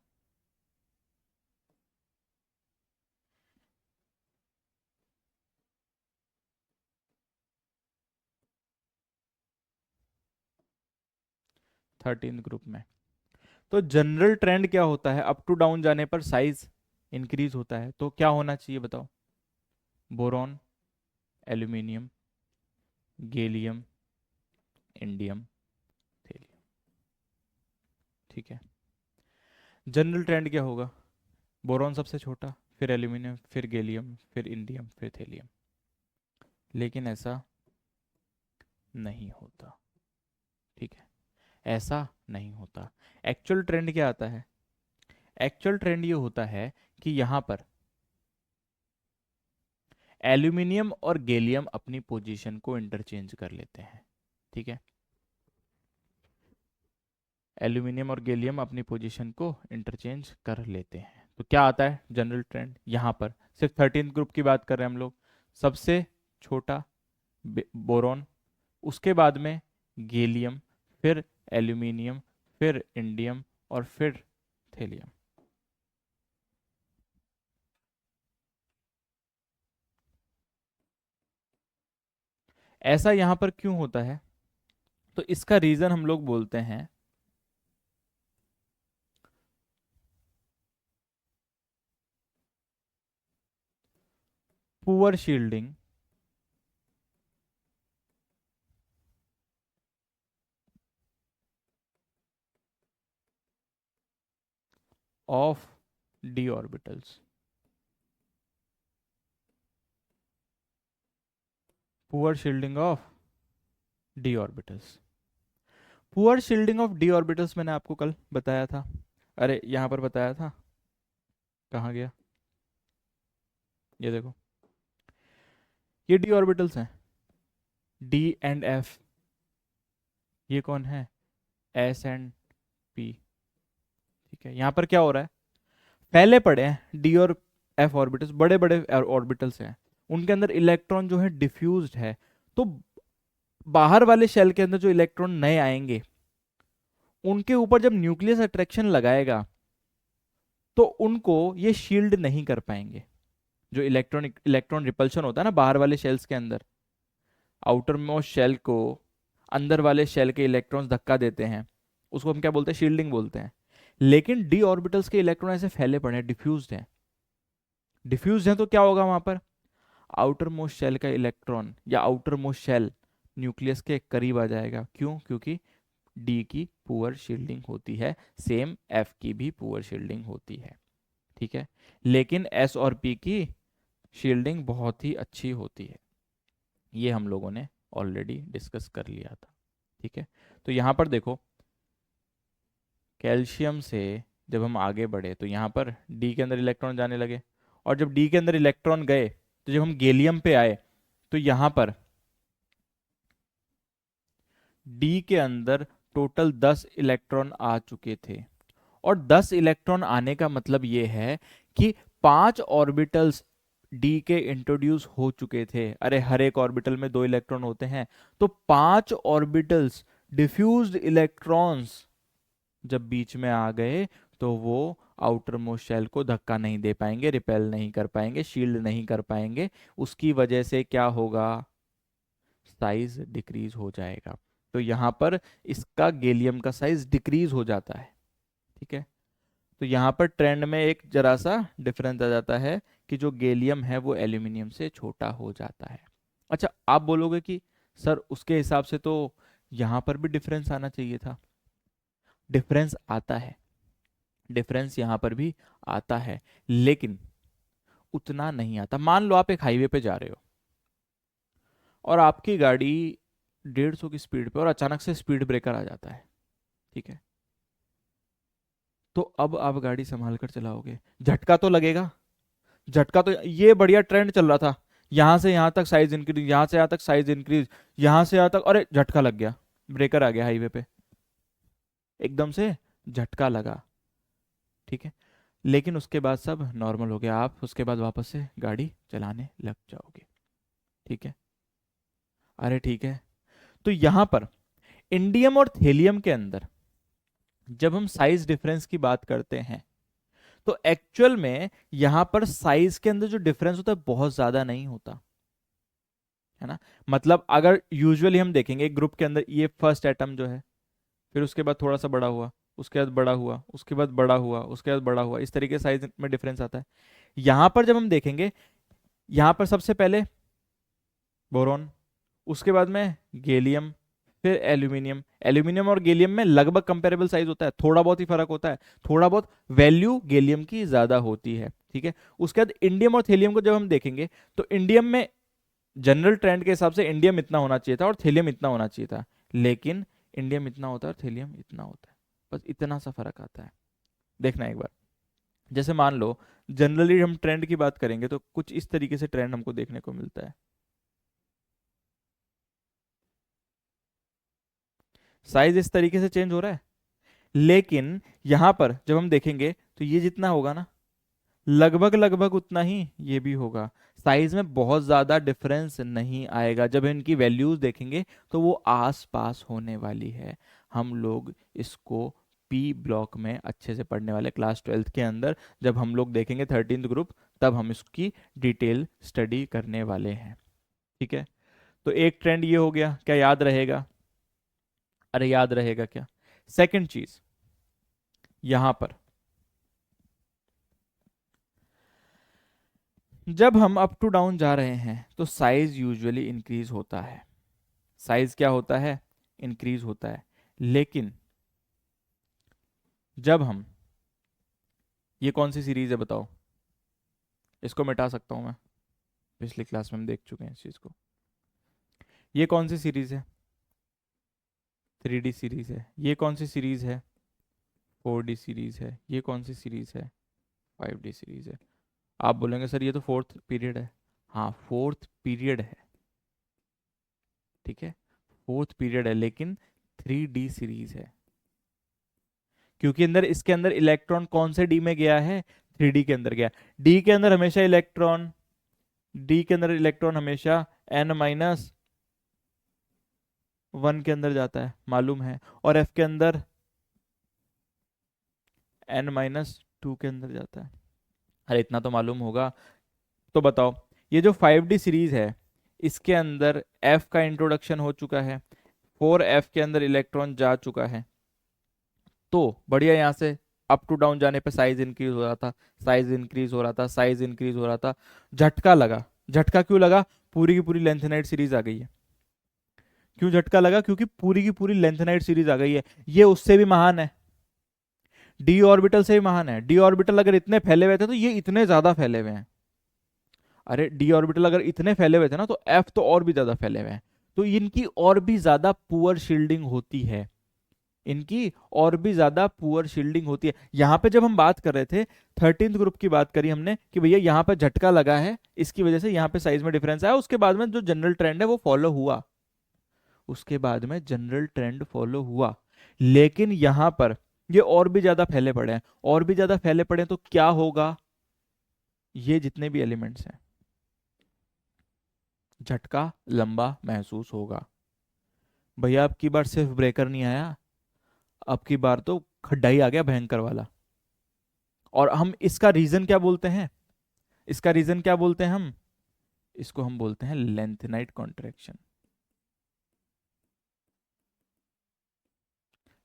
13th ग्रुप में। तो जनरल ट्रेंड क्या होता है? अप टू डाउन जाने पर साइज इंक्रीज होता है, तो क्या होना चाहिए बताओ? Boron, aluminium, gallium, indium, thallium, ठीक है। जनरल ट्रेंड क्या होगा? बोरॉन सबसे छोटा, फिर एल्यूमिनियम, फिर गैलियम, फिर इंडियम, फिर थेलियम। लेकिन ऐसा नहीं होता, ठीक है, ऐसा नहीं होता। एक्चुअल ट्रेंड क्या आता है? एक्चुअल ट्रेंड ये होता है कि यहां पर एल्यूमिनियम और गैलियम अपनी पोजीशन को इंटरचेंज कर लेते हैं, ठीक है, एल्यूमिनियम और गैलियम अपनी पोजीशन को इंटरचेंज कर लेते हैं। तो क्या आता है जनरल ट्रेंड? यहां पर सिर्फ 13th ग्रुप की बात कर रहे हैं हम लोग। सबसे छोटा बोरॉन, उसके बाद में गैलियम, फिर एल्यूमिनियम, फिर इंडियम और फिर थेलियम। ऐसा यहां पर क्यों होता है? तो इसका रीजन हम लोग बोलते हैं poor shielding of D orbitals. Poor shielding of D orbitals. Poor shielding of D orbitals मैंने आपको कल बताया था, अरे यहां पर बताया था, कहाँ गया, ये देखो, ये डी ऑर्बिटल्स हैं, डी एंड एफ। ये कौन है? S and P. ठीक है, यहां पर क्या हो रहा है? पहले पड़े हैं डी और एफ ऑर्बिटल्स, बड़े बड़े ऑर्बिटल्स हैं, उनके अंदर इलेक्ट्रॉन जो है डिफ्यूज्ड है। तो बाहर वाले शेल के अंदर जो इलेक्ट्रॉन नए आएंगे, उनके ऊपर जब न्यूक्लियस अट्रैक्शन लगाएगा तो उनको ये शील्ड नहीं कर पाएंगे। जो इलेक्ट्रॉन रिपल्शन होता है ना बाहर वाले शेल्स के अंदर, आउटर मोस्ट शेल को अंदर वाले शेल के इलेक्ट्रॉन्स धक्का देते हैं, उसको हम क्या बोलते हैं? शील्डिंग बोलते हैं। लेकिन डी ऑर्बिटल्स के इलेक्ट्रॉन ऐसे फैले पड़े हैं, डिफ्यूज्ड हैं। डिफ्यूज्ड हैं तो क्या होगा वहां पर? आउटर मोस्ट शेल का इलेक्ट्रॉन या आउटर मोस्ट शेल न्यूक्लियस के करीब आ जाएगा। क्यों? क्योंकि डी की पुअर शील्डिंग होती है, सेम एफ की भी पुअर शील्डिंग होती है, ठीक है। लेकिन एस और पी की शील्डिंग बहुत ही अच्छी होती है, ये हम लोगों ने ऑलरेडी डिस्कस कर लिया था, ठीक है। तो यहाँ पर देखो, कैल्शियम से जब हम आगे बढ़े तो यहाँ पर डी के अंदर इलेक्ट्रॉन जाने लगे, और जब डी के अंदर इलेक्ट्रॉन गए तो जब हम गैलियम पे आए तो यहाँ पर डी के अंदर टोटल 10 इलेक्ट्रॉन आ चुके थे। और 10 इलेक्ट्रॉन आने का मतलब ये है कि 5 ऑर्बिटल्स डी के इंट्रोड्यूस हो चुके थे। अरे हर एक ऑर्बिटल में 2 इलेक्ट्रॉन होते हैं, तो 5 ऑर्बिटल्स डिफ्यूज्ड इलेक्ट्रॉन्स जब बीच में आ गए तो वो आउटर मोस्ट शेल को धक्का नहीं दे पाएंगे, रिपेल नहीं कर पाएंगे, शील्ड नहीं कर पाएंगे। उसकी वजह से क्या होगा? साइज डिक्रीज हो जाएगा। तो यहां पर इसका गैलियम का साइज डिक्रीज हो जाता है, ठीक है। तो यहाँ पर ट्रेंड में एक जरा सा डिफरेंस आ जाता है कि जो गैलियम है वो एल्यूमिनियम से छोटा हो जाता है। अच्छा, आप बोलोगे कि सर उसके हिसाब से तो यहाँ पर भी डिफरेंस आना चाहिए था। डिफरेंस आता है, डिफरेंस यहाँ पर भी आता है, लेकिन उतना नहीं आता। मान लो आप एक हाईवे पे जा रहे हो और आपकी गाड़ी 150 की स्पीड पे और अचानक से स्पीड ब्रेकर आ जाता है, ठीक है। तो अब आप गाड़ी संभाल कर चलाओगे, झटका तो लगेगा। झटका तो, ये बढ़िया ट्रेंड चल रहा था, यहां से यहां तक साइज इंक्रीज, यहां से यहां तक साइज इंक्रीज, यहां से यहां तक, अरे झटका लग गया, ब्रेकर आ गया हाईवे पे, एकदम से झटका लगा, ठीक है। लेकिन उसके बाद सब नॉर्मल हो गया, आप उसके बाद वापस से गाड़ी चलाने लग जाओगे, ठीक है। अरे ठीक है, तो यहां पर इंडियम और थेलियम के अंदर जब हम साइज डिफरेंस की बात करते हैं तो एक्चुअल में यहां पर साइज के अंदर जो डिफरेंस होता है बहुत ज्यादा नहीं होता है ना। मतलब अगर यूजुअली हम देखेंगे एक ग्रुप के अंदर, ये फर्स्ट एटम जो है, फिर उसके बाद थोड़ा सा बड़ा हुआ, उसके बाद बड़ा हुआ, उसके बाद बड़ा हुआ, उसके बाद बड़ा हुआ, इस तरीके साइज में डिफरेंस आता है। यहां पर जब हम देखेंगे, यहां पर सबसे पहले बोरॉन, उसके बाद में गैलियम, फिर एल्यूमिनियम, एल्यूमिनियम और गैलियम में लगभग कंपेरेबल साइज होता है, थोड़ा बहुत ही फर्क होता है, थोड़ा बहुत वैल्यू गैलियम की ज्यादा होती है, ठीक है। उसके बाद इंडियम और थेलियम को जब हम देखेंगे तो इंडियम में जनरल ट्रेंड के हिसाब से इंडियम इतना होना चाहिए था और थेलियम इतना होना चाहिए था, लेकिन इंडियम इतना होता है और थेलियम इतना होता है, बस इतना सा फर्क आता है। देखना एक बार, जैसे मान लो जनरली हम ट्रेंड की बात करेंगे तो कुछ इस तरीके से ट्रेंड हमको देखने को मिलता है, साइज इस तरीके से चेंज हो रहा है, लेकिन यहां पर जब हम देखेंगे तो ये जितना होगा ना, लगभग लगभग उतना ही ये भी होगा, साइज में बहुत ज्यादा डिफरेंस नहीं आएगा, जब इनकी वैल्यूज देखेंगे तो वो आस पास होने वाली है। हम लोग इसको पी ब्लॉक में अच्छे से पढ़ने वाले क्लास 12th के अंदर, जब हम लोग देखेंगे 13th ग्रुप, तब हम इसकी डिटेल स्टडी करने वाले हैं, ठीक है। तो एक ट्रेंड ये हो गया, क्या याद रहेगा? अरे याद रहेगा क्या? सेकंड चीज, यहां पर जब हम अप टू डाउन जा रहे हैं तो साइज यूजुअली इंक्रीज होता है, साइज क्या होता है? इंक्रीज होता है। लेकिन जब हम, ये कौन सी सीरीज है बताओ? इसको मिटा सकता हूं मैं, पिछली क्लास में हम देख चुके हैं इस चीज को। ये कौन सी सीरीज है? 3D सीरीज है। ये कौन सी सीरीज है? 4D सीरीज है। ये कौन सी सीरीज है? 5D सीरीज है। आप बोलेंगे सर ये तो फोर्थ पीरियड है। हाँ फोर्थ पीरियड है, ठीक है, फोर्थ पीरियड है, लेकिन 3D सीरीज है, क्योंकि अंदर इसके अंदर इलेक्ट्रॉन कौन से डी में गया है? 3D के अंदर गया। डी के अंदर हमेशा इलेक्ट्रॉन, डी के अंदर इलेक्ट्रॉन हमेशा n-1 के अंदर जाता है, मालूम है, और एफ के अंदर n-2 के अंदर जाता है। अरे इतना तो मालूम होगा। तो बताओ, ये जो 5D सीरीज है, इसके अंदर F का इंट्रोडक्शन हो चुका है, 4F के अंदर इलेक्ट्रॉन जा चुका है, तो बढ़िया, यहाँ से अप टू डाउन जाने पे साइज इंक्रीज हो रहा था, साइज इंक्रीज हो रहा था, साइज इंक्रीज हो रहा था, झटका लगा। झटका क्यों लगा? पूरी की पूरी लेंथेनाइट सीरीज आ गई है। क्यों झटका लगा? क्योंकि पूरी की पूरी लेंथेनाइट सीरीज आ गई है। ये उससे भी महान है, डी ऑर्बिटल से भी महान है। डी ऑर्बिटल अगर इतने फैले हुए थे तो ये इतने ज्यादा फैले हुए हैं। अरे डी ऑर्बिटल अगर इतने फैले हुए थे ना, तो एफ तो और भी ज्यादा फैले हुए हैं, तो इनकी और भी ज्यादा पुअर शील्डिंग होती है, इनकी और भी ज्यादा पुअर शील्डिंग होती है। यहां पे जब हम बात कर रहे थे, 13th ग्रुप की बात करी हमने कि भैया यहां पे झटका लगा है, इसकी वजह से यहां पे साइज में डिफरेंस आया, उसके बाद में जो जनरल ट्रेंड है वो फॉलो हुआ, उसके बाद में जनरल ट्रेंड फॉलो हुआ। लेकिन यहां पर ये और भी ज्यादा फैले पड़े हैं, और भी ज्यादा फैले पड़े हैं, तो क्या होगा? ये जितने भी एलिमेंट्स हैं, झटका लंबा महसूस होगा। भैया अब की बार सिर्फ ब्रेकर नहीं आया, अब की बार तो खड्डा ही आ गया भयंकर वाला। और हम इसका रीजन क्या बोलते हैं? इसका रीजन क्या बोलते हैं हम? इसको हम बोलते हैं lanthanide contraction.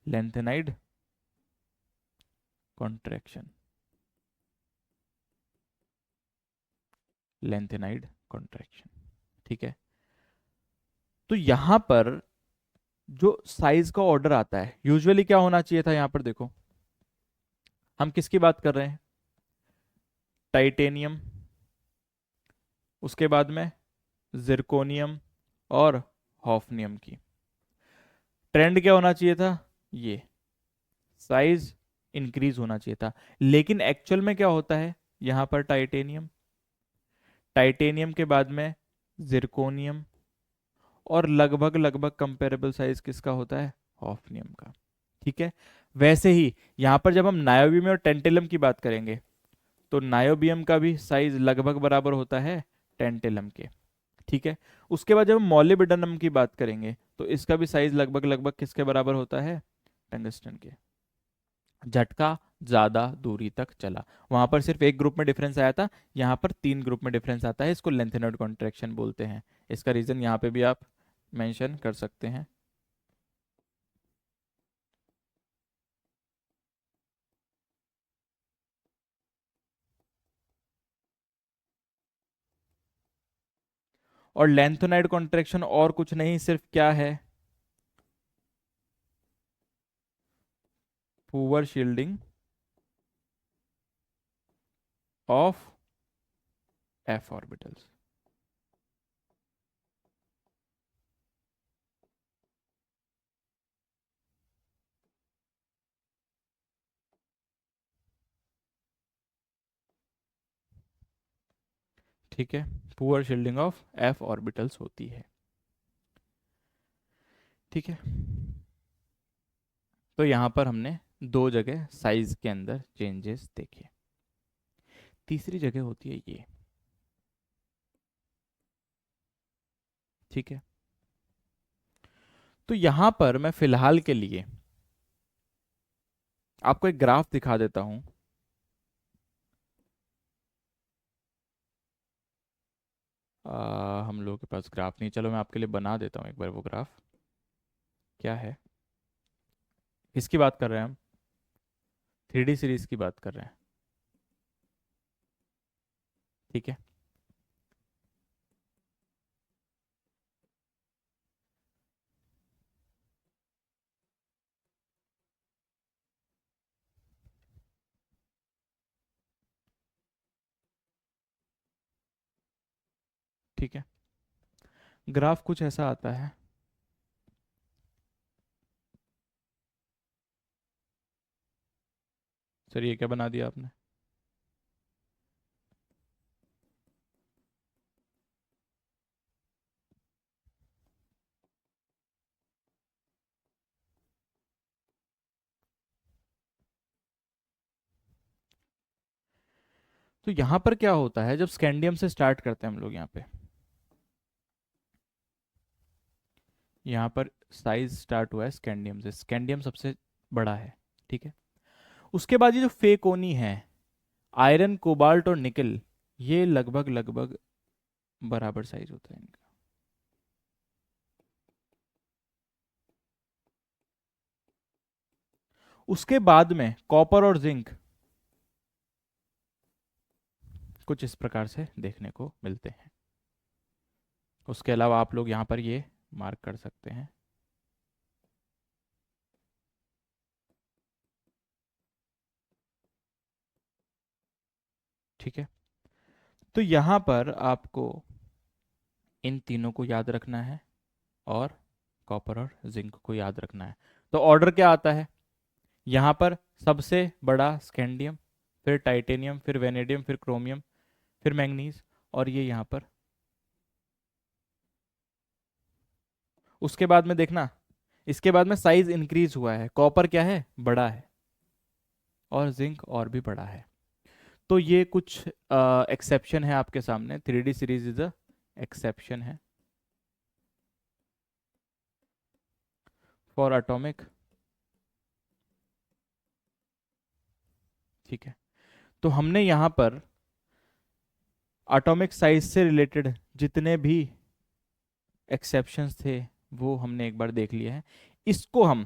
Lanthanide contraction, lanthanide contraction, ठीक है। तो यहां पर जो साइज का ऑर्डर आता है, यूजुअली क्या होना चाहिए था? यहां पर देखो, हम किसकी बात कर रहे हैं? टाइटेनियम, उसके बाद में जिरकोनियम और हॉफनियम की। ट्रेंड क्या होना चाहिए था? ये साइज इंक्रीज होना चाहिए था, लेकिन एक्चुअल में क्या होता है? यहां पर टाइटेनियम, टाइटेनियम के बाद में जिरकोनियम, और लगभग लगभग कंपेरेबल साइज किसका होता है? हॉफनियम का, ठीक है। वैसे ही यहां पर जब हम नायोबियम और टेंटेलम की बात करेंगे, तो नायोबियम का भी साइज लगभग बराबर होता है टेंटेलम के, ठीक है। उसके बाद जब हम मॉलिब्डेनम की बात करेंगे तो इसका भी साइज लगभग लगभग किसके बराबर होता है? टंगस्टन के। झटका ज्यादा दूरी तक चला, वहां पर सिर्फ एक ग्रुप में डिफरेंस आया था, यहाँ पर 3 ग्रुप में डिफरेंस आता है, इसको लेंथेनॉइड कॉन्ट्रैक्शन बोलते हैं। इसका रीजन यहाँ पे भी आप मेंशन कर सकते हैं। और लेंथेनॉइड कॉन्ट्रैक्शन और कुछ नहीं, सिर्फ क्या है? Poor shielding of F orbitals. ठीक है, poor shielding of F orbitals होती है। ठीक है, तो यहां पर हमने दो जगह साइज के अंदर चेंजेस देखे। तीसरी जगह होती है ये। ठीक है, तो यहां पर मैं फिलहाल के लिए आपको एक ग्राफ दिखा देता हूं। हम लोगों के पास ग्राफ नहीं, चलो मैं आपके लिए बना देता हूं एक बार वो ग्राफ। क्या है, किसकी बात कर रहे हैं हम? 3D सीरीज की बात कर रहे हैं। ठीक है, ठीक है, ग्राफ कुछ ऐसा आता है। सर ये क्या बना दिया आपने? तो यहां पर क्या होता है, जब स्कैंडियम से स्टार्ट करते हैं हम लोग, यहाँ पर साइज स्टार्ट हुआ है स्कैंडियम से, स्कैंडियम सबसे बड़ा है। ठीक है, उसके बाद ये जो फेकोनी है, आयरन, कोबाल्ट और निकल, ये लगभग लगभग बराबर साइज होता है इनका। उसके बाद में कॉपर और जिंक कुछ इस प्रकार से देखने को मिलते हैं। उसके अलावा आप लोग यहाँ पर ये मार्क कर सकते हैं। ठीक है, तो यहाँ पर आपको इन तीनों को याद रखना है और कॉपर और जिंक को याद रखना है। तो ऑर्डर क्या आता है यहाँ पर? सबसे बड़ा स्कैंडियम, फिर टाइटेनियम, फिर वेनेडियम, फिर क्रोमियम, फिर मैंगनीज, और ये यहाँ पर। उसके बाद में देखना, इसके बाद में साइज इंक्रीज हुआ है, कॉपर क्या है, बड़ा है, और जिंक और भी बड़ा है। तो ये कुछ एक्सेप्शन है आपके सामने। 3D series is a exception है फॉर एटॉमिक। ठीक है, तो हमने यहाँ पर एटॉमिक साइज से रिलेटेड जितने भी एक्सेप्शंस थे वो हमने एक बार देख लिए हैं। इसको हम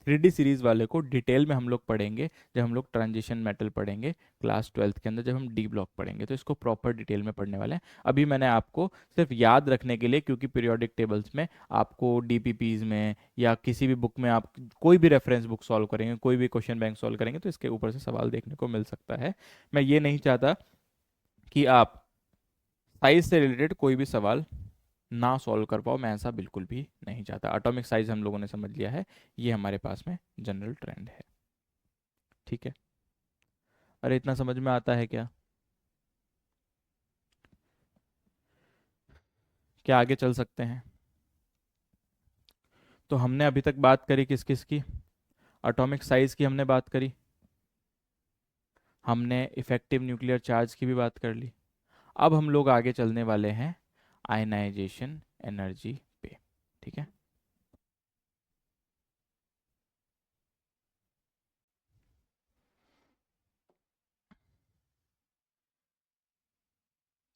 3D सीरीज वाले को डिटेल में हम लोग पढ़ेंगे जब हम लोग ट्रांजिशन मेटल पढ़ेंगे क्लास 12th के अंदर, जब हम डी ब्लॉक पढ़ेंगे तो इसको प्रॉपर डिटेल में पढ़ने वाले हैं। अभी मैंने आपको सिर्फ याद रखने के लिए, क्योंकि पीरियोडिक टेबल्स में आपको डीपीपीज में या किसी भी बुक में आप कोई भी रेफरेंस बुक सॉल्व करेंगे, कोई भी क्वेश्चन बैंक सॉल्व करेंगे तो इसके ऊपर से सवाल देखने को मिल सकता है। मैं ये नहीं चाहता कि आप साइज से रिलेटेड कोई भी सवाल ना सॉल्व कर पाओ, मैं ऐसा बिल्कुल भी नहीं चाहता। एटॉमिक साइज हम लोगों ने समझ लिया है, ये हमारे पास में जनरल ट्रेंड है। ठीक है, अरे इतना समझ में आता है क्या? क्या आगे चल सकते हैं? तो हमने अभी तक बात करी किस किस की? एटॉमिक साइज की हमने बात करी, हमने इफेक्टिव न्यूक्लियर चार्ज की भी बात कर ली। अब हम लोग आगे चलने वाले हैं आयनाइजेशन एनर्जी पे। ठीक है,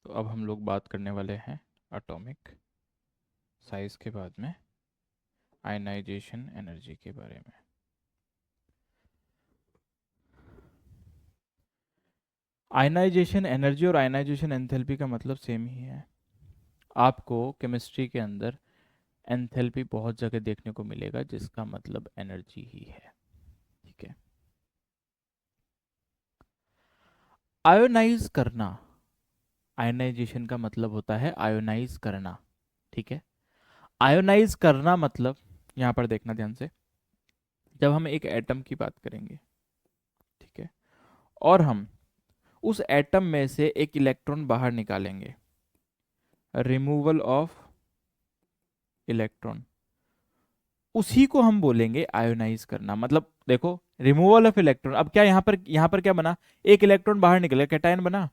तो अब हम लोग बात करने वाले हैं एटॉमिक साइज के बाद में आयनाइजेशन एनर्जी के बारे में। आयनाइजेशन एनर्जी और आयनाइजेशन एंथैल्पी का मतलब सेम ही है। आपको केमिस्ट्री के अंदर एंथैल्पी बहुत जगह देखने को मिलेगा, जिसका मतलब एनर्जी ही है। ठीक है, आयोनाइज करना, आयोनाइजेशन का मतलब होता है आयोनाइज करना। ठीक है, आयोनाइज करना मतलब, यहां पर देखना ध्यान से, जब हम एक एटम की बात करेंगे, ठीक है, और हम उस एटम में से एक इलेक्ट्रॉन बाहर निकालेंगे, रिमूवल ऑफ इलेक्ट्रॉन, उसी को हम बोलेंगे आयोनाइज करना। मतलब देखो, रिमूवल ऑफ इलेक्ट्रॉन, अब क्या यहां पर क्या बना, एक इलेक्ट्रॉन बाहर निकल गया, कैटायन बना,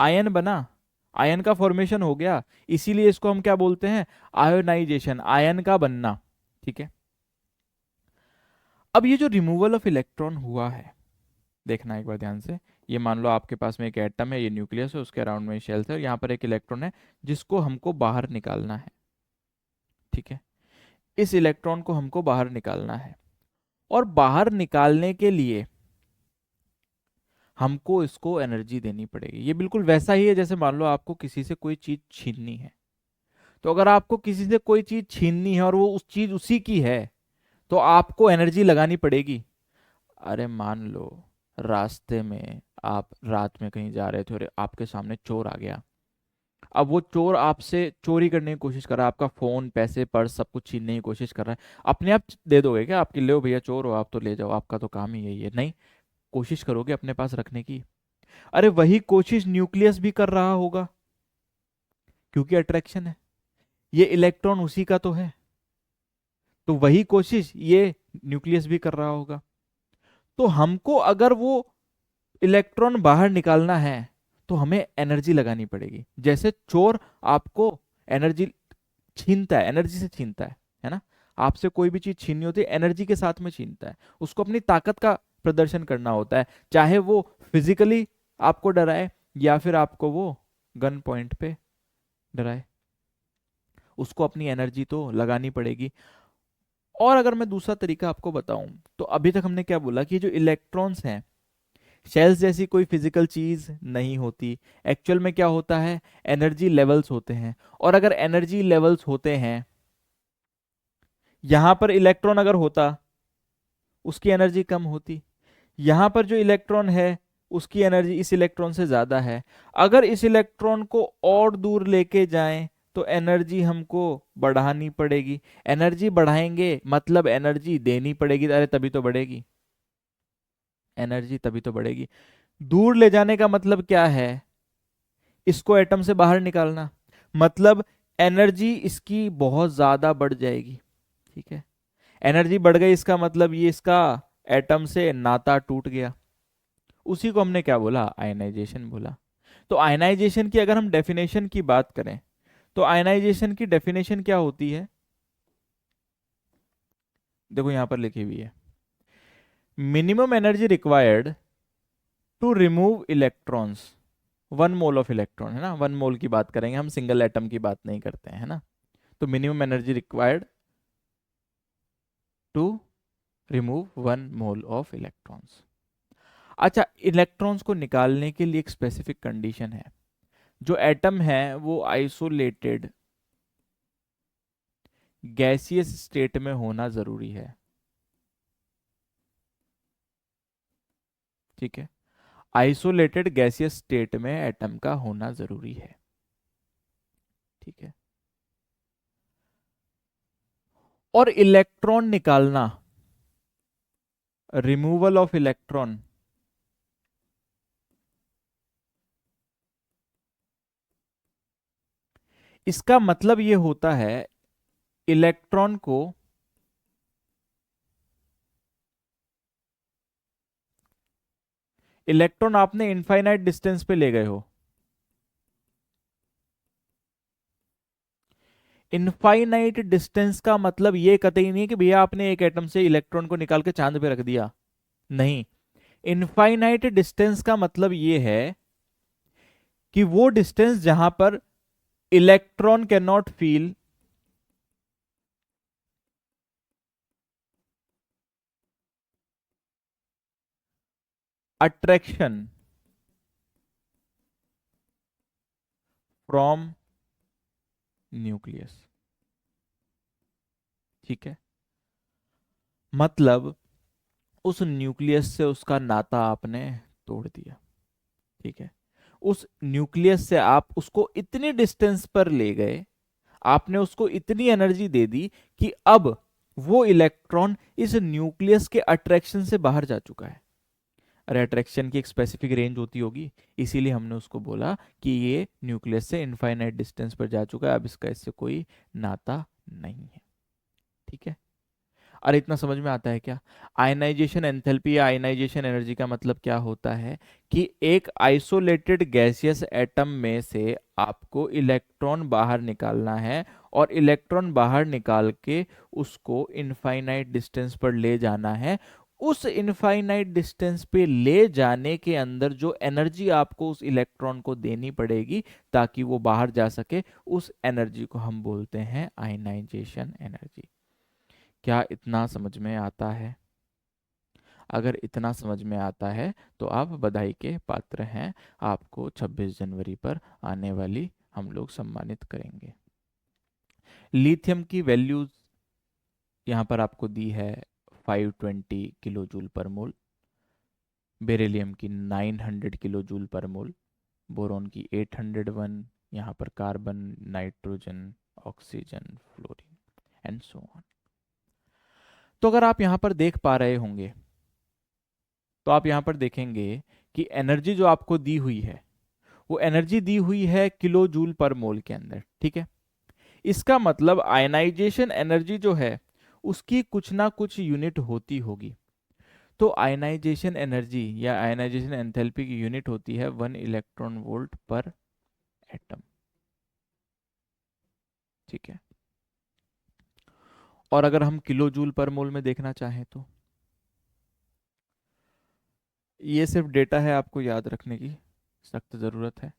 आयन बना, आयन का फॉर्मेशन हो गया, इसीलिए इसको हम क्या बोलते हैं, आयोनाइजेशन, आयन का बनना। ठीक है, अब ये जो रिमूवल ऑफ इलेक्ट्रॉन हुआ है, देखना एक बार ध्यान से, ये मान लो आपके पास में एक एटम है, ये न्यूक्लियस है, उसके अराउंड में शेल्स है, और यहाँ पर एक इलेक्ट्रॉन है जिसको हमको बाहर निकालना है। ठीक है, इस इलेक्ट्रॉन को हमको बाहर निकालना है, और बाहर निकालने के लिए हमको इसको एनर्जी देनी पड़ेगी। ये बिल्कुल वैसा ही है जैसे मान लो आपको किसी से कोई चीज छीननी है, तो अगर आपको किसी से कोई चीज छीननी है और वो उस चीज उसी की है, तो आपको एनर्जी लगानी पड़ेगी। अरे मान लो रास्ते में आप रात में कहीं जा रहे थे और आपके सामने चोर आ गया, अब वो चोर आपसे चोरी करने की कोशिश कर रहा है, आपका फोन, पैसे, पर्स सब कुछ छीनने की कोशिश कर रहा है, अपने आप दे दोगे क्या, आपकी ले भैया चोर हो आप तो ले जाओ, आपका तो काम ही यही है? नहीं, कोशिश करोगे अपने पास रखने की। अरे वही कोशिश न्यूक्लियस भी कर रहा होगा, क्योंकि अट्रैक्शन है, ये इलेक्ट्रॉन उसी का तो है, तो वही कोशिश ये न्यूक्लियस भी कर रहा होगा। तो हमको अगर वो इलेक्ट्रॉन बाहर निकालना है तो हमें एनर्जी लगानी पड़ेगी। जैसे चोर आपको एनर्जी छीनता है, एनर्जी से छीनता है ना, आपसे कोई भी चीज छीननी होती है एनर्जी के साथ में छीनता है, उसको अपनी ताकत का प्रदर्शन करना होता है, चाहे वो फिजिकली आपको डराए या फिर आपको वो गन पॉइंट पे डराए, उसको अपनी एनर्जी तो लगानी पड़ेगी। और अगर मैं दूसरा तरीका आपको बताऊं, तो अभी तक हमने क्या बोला कि जो इलेक्ट्रॉन्स हैं, शेल्स जैसी कोई फिजिकल चीज नहीं होती, एक्चुअल में क्या होता है, एनर्जी लेवल्स होते हैं, और अगर एनर्जी लेवल्स होते हैं, यहां पर इलेक्ट्रॉन अगर होता उसकी एनर्जी कम होती, यहां पर जो इलेक्ट्रॉन है उसकी एनर्जी इस इलेक्ट्रॉन से ज्यादा है, अगर इस इलेक्ट्रॉन को और दूर लेके जाएं तो एनर्जी हमको बढ़ानी पड़ेगी, एनर्जी बढ़ाएंगे मतलब एनर्जी देनी पड़ेगी, अरे तभी तो बढ़ेगी एनर्जी, तभी तो बढ़ेगी। दूर ले जाने का मतलब क्या है, इसको एटम से बाहर निकालना, मतलब एनर्जी इसकी बहुत ज्यादा बढ़ जाएगी। ठीक है, एनर्जी बढ़ गई इसका मतलब ये इसका एटम से नाता टूट गया, उसी को हमने क्या बोला, आयनाइजेशन बोला। तो आयनाइजेशन की अगर हम डेफिनेशन की बात करें, तो आयनाइजेशन की डेफिनेशन क्या होती है, देखो यहां पर लिखी हुई है, minimum energy required to remove electrons, 1 mole of electron है ना, 1 मोल की बात करेंगे हम, सिंगल एटम की बात नहीं करते हैं, है ना। तो minimum energy required to remove 1 mole of electrons. अच्छा, इलेक्ट्रॉन्स को निकालने के लिए एक स्पेसिफिक कंडीशन है, जो एटम है वो आइसोलेटेड गैसियस स्टेट में होना जरूरी है। ठीक है, आइसोलेटेड गैसियस स्टेट में एटम का होना जरूरी है। ठीक है, और इलेक्ट्रॉन निकालना, रिमूवल ऑफ इलेक्ट्रॉन, इसका मतलब ये होता है इलेक्ट्रॉन को इलेक्ट्रॉन आपने इनफाइनाइट डिस्टेंस पे ले गए हो, इनफाइनाइट डिस्टेंस का मतलब ये कतई नहीं है कि भैया आपने एक एटम से इलेक्ट्रॉन को निकाल के चांद पे रख दिया, नहीं। इनफाइनाइट डिस्टेंस का मतलब ये है कि वो डिस्टेंस जहां पर electron can not feel attraction from nucleus. ठीक है, मतलब उस न्यूक्लियस से उसका नाता आपने तोड़ दिया। ठीक है, उस न्यूक्लियस से आप उसको इतनी डिस्टेंस पर ले गए, आपने उसको इतनी एनर्जी दे दी कि अब वो इलेक्ट्रॉन इस न्यूक्लियस के अट्रैक्शन से बाहर जा चुका है। अरे अट्रैक्शन की एक स्पेसिफिक रेंज होती होगी, इसीलिए हमने उसको बोला कि ये न्यूक्लियस से इनफाइनाइट डिस्टेंस पर जा चुका है, अब इसका इससे कोई नाता नहीं है। ठीक है, और इतना समझ में आता है क्या? आयनाइजेशन एंथैल्पी या आयनाइजेशन एनर्जी का मतलब क्या होता है कि एक आइसोलेटेड गैसियस एटम में से आपको इलेक्ट्रॉन बाहर निकालना है, और इलेक्ट्रॉन बाहर निकाल के उसको इनफाइनाइट डिस्टेंस पर ले जाना है। उस इनफाइनाइट डिस्टेंस पे ले जाने के अंदर जो एनर्जी आपको उस इलेक्ट्रॉन को देनी पड़ेगी ताकि वो बाहर जा सके, उस एनर्जी को हम बोलते हैं आयनाइजेशन एनर्जी। क्या इतना समझ में आता है? अगर इतना समझ में आता है तो आप बधाई के पात्र हैं, आपको 26 जनवरी पर आने वाली हम लोग सम्मानित करेंगे। लिथियम की वैल्यूज यहाँ पर आपको दी है 520 किलो जूल पर मोल, बेरिलियम की 900 किलो जूल पर मोल, बोरॉन की 801, यहाँ पर carbon, nitrogen, oxygen, fluorine and so on. तो अगर आप यहाँ पर देख पा रहे होंगे तो आप यहां पर देखेंगे कि एनर्जी जो आपको दी हुई है वो एनर्जी दी हुई है किलो जूल पर मोल के अंदर। ठीक है, इसका मतलब आयनाइजेशन एनर्जी जो है उसकी कुछ ना कुछ यूनिट होती होगी। तो आयनाइजेशन एनर्जी या आयनाइजेशन एंथैल्पी की यूनिट होती है 1 इलेक्ट्रॉन वोल्ट पर एटम। ठीक है, और अगर हम किलो जूल पर मोल में देखना चाहें तो ये सिर्फ डेटा है, आपको याद रखने की सख्त जरूरत है।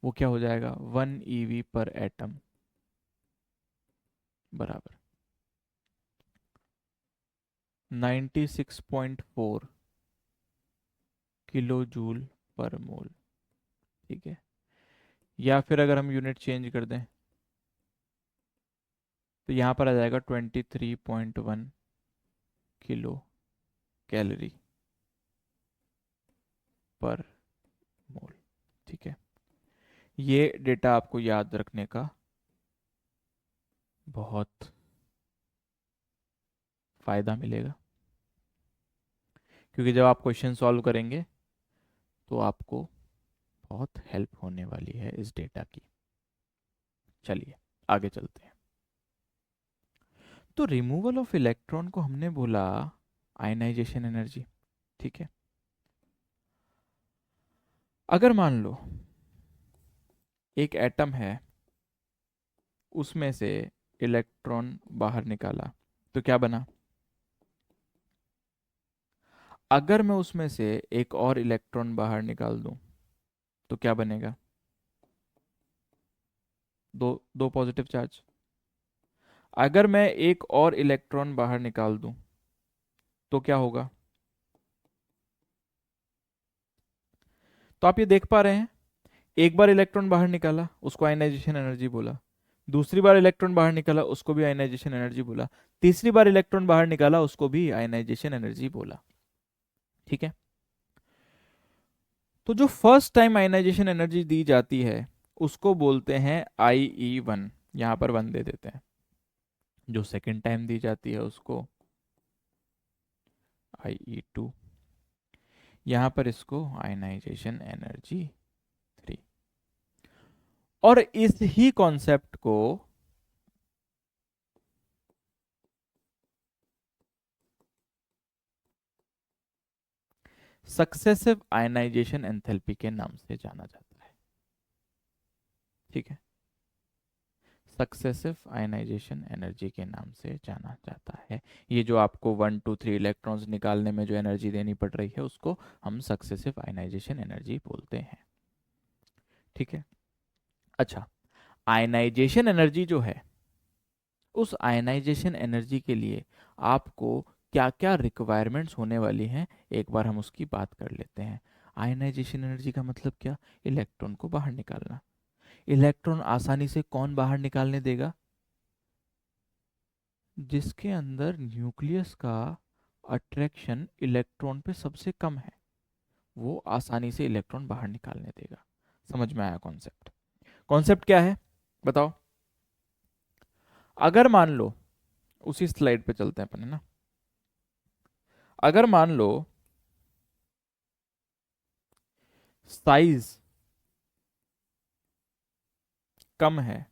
वो क्या हो जाएगा, 1 ईवी पर एटम बराबर 96.4 किलो जूल पर मोल। ठीक है, या फिर अगर हम यूनिट चेंज कर दें तो यहाँ पर आ जाएगा 23.1 किलो कैलोरी पर मोल। ठीक है, ये डेटा आपको याद रखने का बहुत फायदा मिलेगा, क्योंकि जब आप क्वेश्चन सॉल्व करेंगे तो आपको बहुत हेल्प होने वाली है इस डेटा की। चलिए आगे चलते हैं। तो रिमूवल ऑफ इलेक्ट्रॉन को हमने बोला आयनाइजेशन एनर्जी। ठीक है, अगर मान लो एक एटम है, उसमें से इलेक्ट्रॉन बाहर निकाला तो क्या बना? अगर मैं उसमें से एक और इलेक्ट्रॉन बाहर निकाल दूं तो क्या बनेगा? दो दो पॉजिटिव चार्ज। अगर मैं एक और इलेक्ट्रॉन बाहर निकाल दूं तो क्या होगा? तो आप ये देख पा रहे हैं, एक बार इलेक्ट्रॉन बाहर निकाला उसको आयनाइजेशन एनर्जी बोला, दूसरी बार इलेक्ट्रॉन बाहर निकाला उसको भी आयनाइजेशन एनर्जी बोला, तीसरी बार इलेक्ट्रॉन बाहर निकाला उसको भी आयनाइजेशन एनर्जी बोला। ठीक है, तो जो फर्स्ट टाइम आयनाइजेशन एनर्जी दी जाती है उसको बोलते हैं IE1, यहां पर 1 दे देते हैं। जो सेकंड टाइम दी जाती है उसको IE2, यहां पर इसको आयनाइजेशन एनर्जी 3। और इस ही कॉन्सेप्ट को सक्सेसिव आयनाइजेशन एंथैल्पी के नाम से जाना जाता है। ठीक है, सक्सेसिव आयनाइजेशन एनर्जी के नाम से जाना जाता है। ये जो आपको 1 2 3 इलेक्ट्रॉन्स निकालने में जो एनर्जी देनी पड़ रही है उसको हम सक्सेसिव आयनाइजेशन एनर्जी बोलते हैं। ठीक है, अच्छा, आयनाइजेशन एनर्जी जो है, उस आयनाइजेशन एनर्जी के लिए आपको क्या क्या रिक्वायरमेंट्स होने वाली हैं, एक बार हम उसकी बात कर लेते हैं। आयनाइजेशन एनर्जी का मतलब क्या? इलेक्ट्रॉन को बाहर निकालना। इलेक्ट्रॉन आसानी से कौन बाहर निकालने देगा? जिसके अंदर न्यूक्लियस का अट्रैक्शन इलेक्ट्रॉन पे सबसे कम है। वो आसानी से इलेक्ट्रॉन बाहर निकालने देगा। समझ में आया कॉन्सेप्ट? कॉन्सेप्ट क्या है बताओ? अगर मान लो, उसी स्लाइड पे चलते हैं अपन, है ना। अगर मान लो साइज कम है,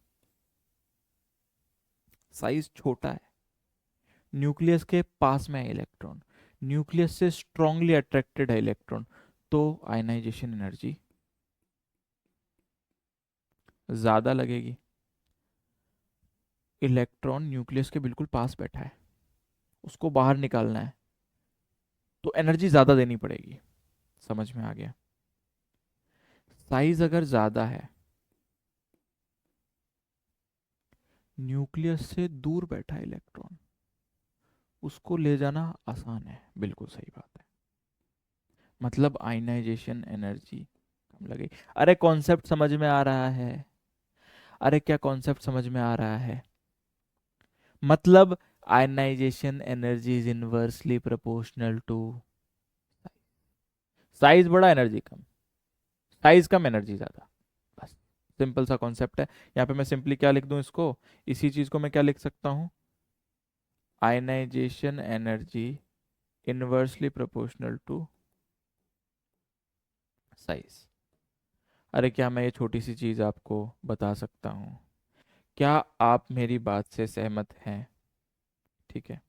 साइज छोटा है, न्यूक्लियस के पास में है इलेक्ट्रॉन, न्यूक्लियस से स्ट्रांगली अट्रैक्टेड है इलेक्ट्रॉन, तो आयनाइजेशन एनर्जी ज्यादा लगेगी। इलेक्ट्रॉन न्यूक्लियस के बिल्कुल पास बैठा है, उसको बाहर निकालना है, तो एनर्जी ज्यादा देनी पड़ेगी। समझ में आ गया? साइज अगर ज्यादा है, न्यूक्लियस से दूर बैठा है इलेक्ट्रॉन, उसको ले जाना आसान है। बिल्कुल सही बात है। मतलब आयनाइजेशन एनर्जी कम लगेगी। अरे कॉन्सेप्ट समझ में आ रहा है? अरे क्या कॉन्सेप्ट समझ में आ रहा है? मतलब ionization energy is inversely proportional to size बड़ा एनर्जी कम, साइज कम एनर्जी ज्यादा। बस सिंपल सा कॉन्सेप्ट है। यहाँ पे मैं सिंपली क्या लिख दूं इसको, इसी चीज को मैं क्या लिख सकता हूँ, ionization energy inversely proportional to size. अरे क्या मैं ये छोटी सी चीज आपको बता सकता हूँ? क्या आप मेरी बात से सहमत हैं? ठीक है।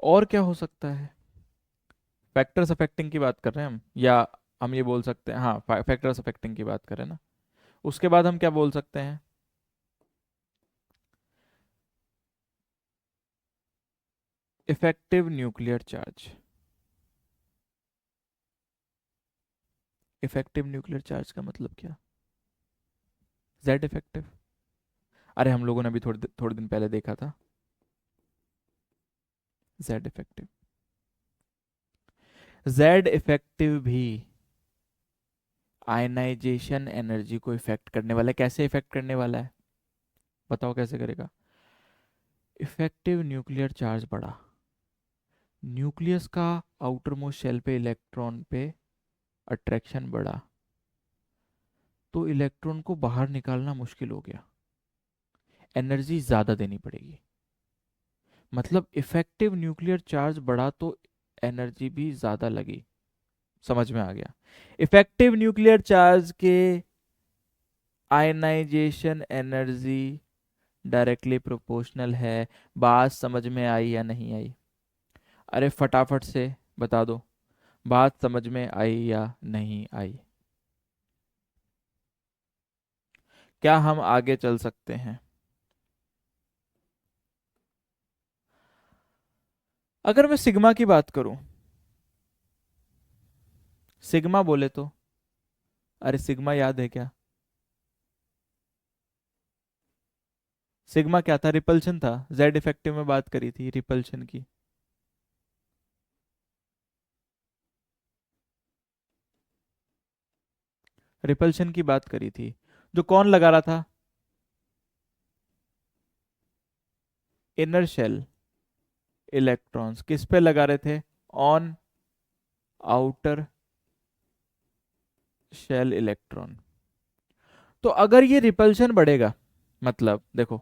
और क्या हो सकता है? फैक्टर्स अफेक्टिंग की बात कर रहे हैं हम, या हम ये बोल सकते हैं, हाँ फैक्टर्स अफेक्टिंग की बात करें ना। उसके बाद हम क्या बोल सकते हैं? Effective nuclear charge. Effective nuclear charge का मतलब क्या? Z effective. अरे हम लोगों ने अभी थोड़े दिन पहले देखा था जेड इफेक्टिव। जेड इफेक्टिव भी आयनाइजेशन एनर्जी को इफेक्ट करने वाला है। कैसे इफेक्ट करने वाला है बताओ, कैसे करेगा? इफेक्टिव न्यूक्लियर चार्ज बढ़ा, न्यूक्लियस का आउटर मोस्ट शेल पे इलेक्ट्रॉन पे अट्रैक्शन बढ़ा, तो इलेक्ट्रॉन को बाहर निकालना मुश्किल हो गया, एनर्जी ज्यादा देनी पड़ेगी। मतलब इफेक्टिव न्यूक्लियर चार्ज बढ़ा तो एनर्जी भी ज्यादा लगी। समझ में आ गया? इफेक्टिव न्यूक्लियर चार्ज के आयनाइजेशन एनर्जी डायरेक्टली प्रोपोर्शनल है। बात समझ में आई या नहीं आई? अरे फटाफट से बता दो, बात समझ में आई या नहीं आई? क्या हम आगे चल सकते हैं? अगर मैं सिग्मा की बात करूं, सिग्मा बोले तो, अरे सिग्मा याद है क्या? सिग्मा क्या था? रिपल्शन था। जेड इफेक्टिव में बात करी थी रिपल्शन की। रिपल्शन की बात करी थी। जो कौन लगा रहा था? इनर शेल इलेक्ट्रॉन्स किस पे लगा रहे थे? On outer shell electron. तो अगर ये रिपल्शन बढ़ेगा, मतलब देखो,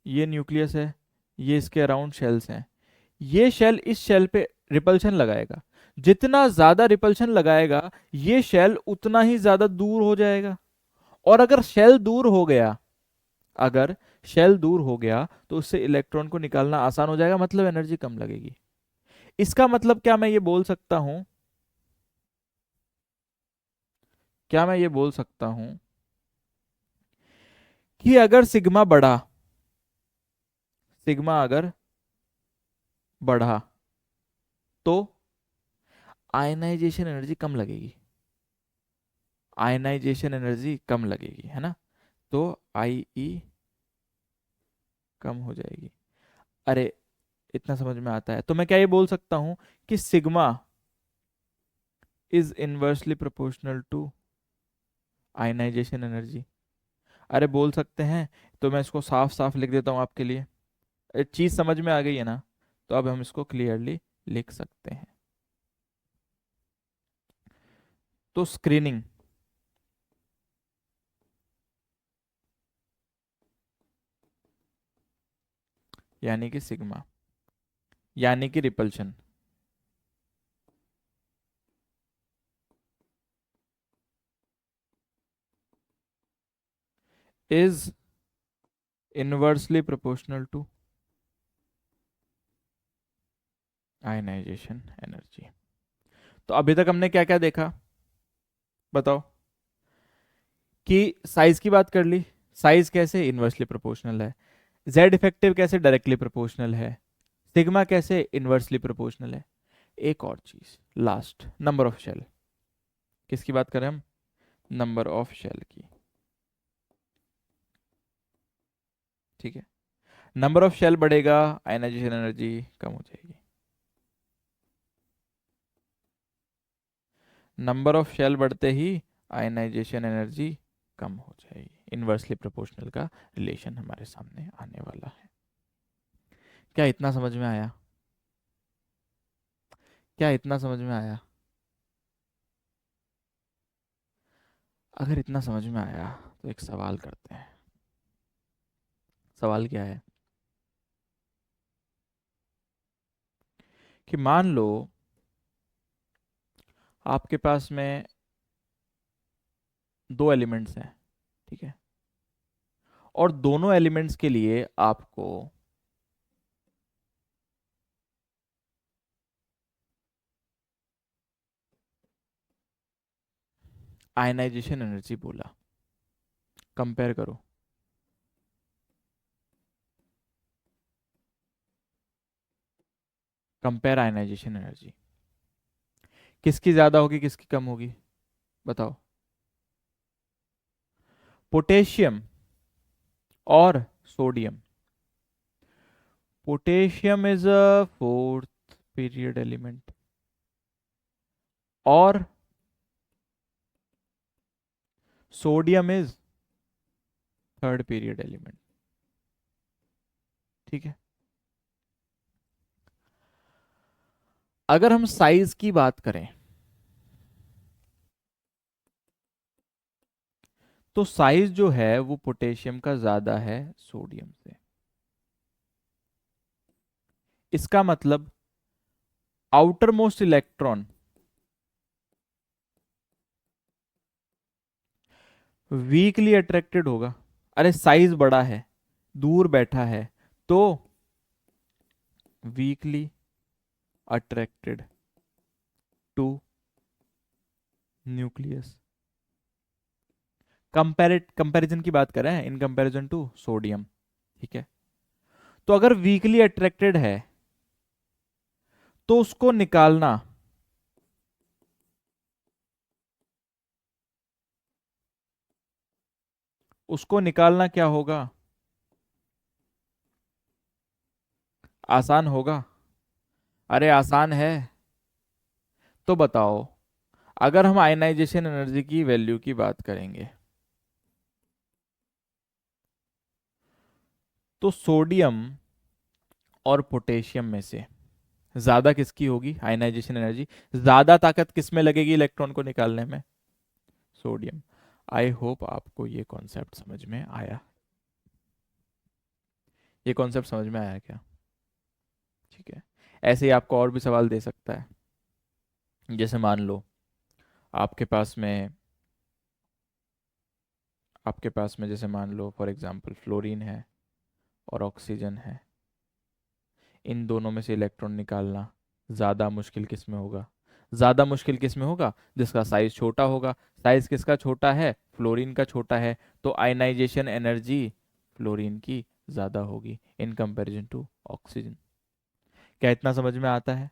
ये न्यूक्लियस है, ये इसके अराउंड शेल्स हैं, ये शेल इस शेल पे रिपल्शन लगाएगा, जितना ज्यादा रिपल्शन लगाएगा ये शेल उतना ही ज्यादा दूर हो जाएगा। और अगर शेल दूर हो गया, अगर शेल दूर हो गया तो उससे इलेक्ट्रॉन को निकालना आसान हो जाएगा, मतलब एनर्जी कम लगेगी। इसका मतलब क्या मैं ये बोल सकता हूं, क्या मैं ये बोल सकता हूं कि अगर सिग्मा बढ़ा, सिग्मा अगर बढ़ा तो आयनाइजेशन एनर्जी कम लगेगी, आयनाइजेशन एनर्जी कम लगेगी, है ना। तो आई ई कम हो जाएगी। अरे इतना समझ में आता है तो मैं क्या ये बोल सकता हूं कि sigma is inversely proportional to ionization energy? अरे बोल सकते हैं। तो मैं इसको साफ साफ लिख देता हूं आपके लिए। चीज समझ में आ गई है ना? तो अब हम इसको क्लियरली लिख सकते हैं। तो स्क्रीनिंग यानी कि सिग्मा यानी कि repulsion is inversely proportional to ionization energy. तो अभी तक हमने क्या क्या देखा बताओ? कि साइज की बात कर ली, साइज कैसे इनवर्सली प्रोपोर्शनल है, जेड इफेक्टिव कैसे डायरेक्टली प्रोपोर्शनल है, सिग्मा कैसे इनवर्सली प्रोपोर्शनल है। एक और चीज लास्ट, नंबर ऑफ शेल। किसकी बात करें हम? नंबर ऑफ शेल की। ठीक है, नंबर ऑफ शेल बढ़ेगा, आयनाइजेशन एनर्जी कम हो जाएगी। नंबर ऑफ शेल बढ़ते ही आयनाइजेशन एनर्जी कम हो जाएगी। इनवर्सली प्रोपोर्शनल का रिलेशन हमारे सामने आने वाला है। क्या इतना समझ में आया? क्या इतना समझ में आया? अगर इतना समझ में आया तो एक सवाल करते हैं। सवाल क्या है कि मान लो आपके पास में दो एलिमेंट्स हैं, ठीक है, और दोनों एलिमेंट्स के लिए आपको आयनाइजेशन एनर्जी बोला। कंपेयर करो। कंपेयर आयनाइजेशन एनर्जी, किसकी ज्यादा होगी किसकी कम होगी बताओ? पोटेशियम और sodium. Potassium is a fourth period element और sodium is third period element. ठीक है, अगर हम साइज की बात करें तो साइज जो है वो पोटेशियम का ज्यादा है सोडियम से। इसका मतलब outermost electron weakly attracted होगा। अरे साइज बड़ा है, दूर बैठा है, तो weakly attracted to nucleus. Comparison की बात करें इन कंपैरिजन टू सोडियम। ठीक है, तो अगर वीकली अट्रैक्टेड है तो उसको निकालना, उसको निकालना क्या होगा? आसान होगा? अरे आसान है। तो बताओ, अगर हम आयनाइजेशन एनर्जी की वैल्यू की बात करेंगे तो सोडियम और पोटेशियम में से ज्यादा किसकी होगी आयनाइजेशन एनर्जी? ज्यादा ताकत किस में लगेगी इलेक्ट्रॉन को निकालने में? सोडियम। आई होप आपको ये कॉन्सेप्ट समझ में आया। ये कॉन्सेप्ट समझ में आया क्या? ठीक है, ऐसे ही आपको और भी सवाल दे सकता है। जैसे मान लो आपके पास में जैसे मान लो फॉर एग्जांपल फ्लोरीन है और ऑक्सीजन है। इन दोनों में से इलेक्ट्रॉन निकालना ज़्यादा मुश्किल किस में होगा? ज़्यादा मुश्किल किस में होगा? जिसका साइज छोटा होगा। साइज किसका छोटा है? फ्लोरीन का छोटा है। तो आयनाइजेशन एनर्जी फ्लोरीन की ज़्यादा होगी इन कंपैरिजन टू ऑक्सीजन। क्या इतना समझ में आता है?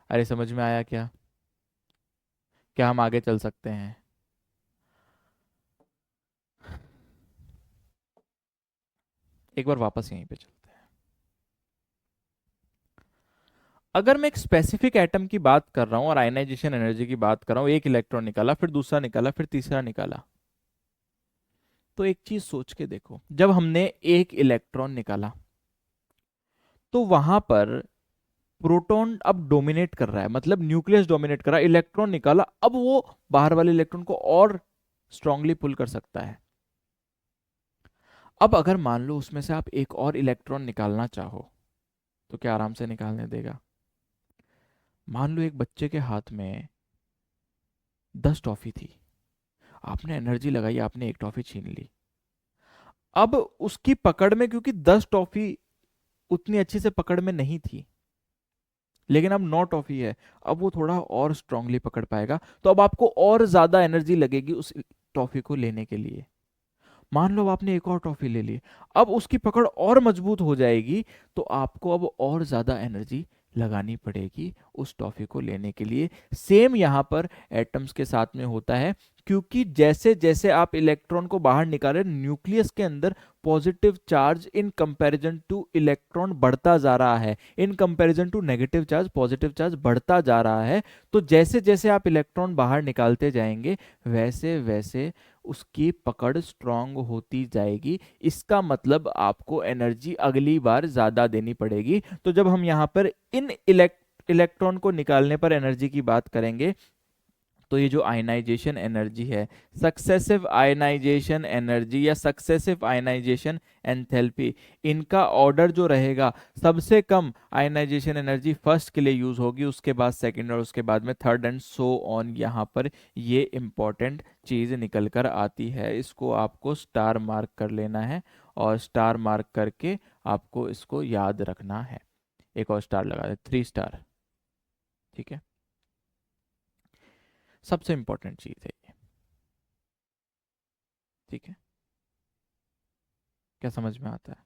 अरे समझ में आया क्या? क्या हम आगे चल सकते हैं? एक बार वापस यहीं पे चलते हैं। अगर मैं एक स्पेसिफिक एटम की बात कर रहा हूं और आयनाइजेशन एनर्जी की बात कर रहा हूं, एक इलेक्ट्रॉन निकाला, फिर दूसरा निकाला, फिर तीसरा निकाला, तो एक चीज सोच के देखो, जब हमने एक इलेक्ट्रॉन निकाला तो वहां पर प्रोटॉन अब डोमिनेट कर रहा है, मतलब न्यूक्लियस डोमिनेट कर रहा है, इलेक्ट्रॉन निकाला, अब वो बाहर वाले इलेक्ट्रॉन को और स्ट्रांगली पुल कर सकता है। अब अगर मान लो उसमें से आप एक और इलेक्ट्रॉन निकालना चाहो तो क्या आराम से निकालने देगा? मान लो एक बच्चे के हाथ में 10 टॉफी थी, आपने एनर्जी लगाई, आपने एक टॉफी छीन ली। अब उसकी पकड़ में, क्योंकि 10 टॉफी उतनी अच्छी से पकड़ में नहीं थी, लेकिन अब 9 टॉफी है, अब वो थोड़ा और स्ट्रांगली पकड़ पाएगा, तो अब आपको और ज्यादा एनर्जी लगेगी उस टॉफी को लेने के लिए। मान लो आपने एक और टॉफी ले ली, अब उसकी पकड़ और मजबूत हो जाएगी, तो आपको अब और ज्यादा एनर्जी लगानी पड़ेगी उस टॉफी को लेने के लिए। सेम यहां पर एटम्स के साथ में होता है, क्योंकि जैसे जैसे आप इलेक्ट्रॉन को बाहर निकाले, न्यूक्लियस के अंदर positive charge in comparison to electron बढ़ता जा रहा है, in comparison to negative charge positive charge बढ़ता जा रहा है। तो जैसे जैसे आप इलेक्ट्रॉन बाहर निकालते जाएंगे, वैसे वैसे उसकी पकड़ स्ट्रांग होती जाएगी। इसका मतलब आपको एनर्जी अगली बार ज्यादा देनी पड़ेगी। तो जब हम यहां पर इन इलेक्ट्रॉन को निकालने पर एनर्जी की बात करेंगे, तो ये जो आयनाइजेशन एनर्जी है, सक्सेसिव आयनाइजेशन एनर्जी या सक्सेसिव आयनाइजेशन एंथैल्पी, इनका ऑर्डर जो रहेगा, सबसे कम आयनाइजेशन एनर्जी फर्स्ट के लिए यूज होगी, उसके बाद सेकंड और उसके बाद में थर्ड एंड सो ऑन। यहाँ पर ये इंपॉर्टेंट चीज निकल कर आती है, इसको आपको स्टार मार्क कर लेना है और स्टार मार्क करके आपको इसको याद रखना है। एक और स्टार लगा दे, 3 स्टार। ठीक है, सबसे इंपॉर्टेंट चीज है ये। ठीक है, क्या समझ में आता है?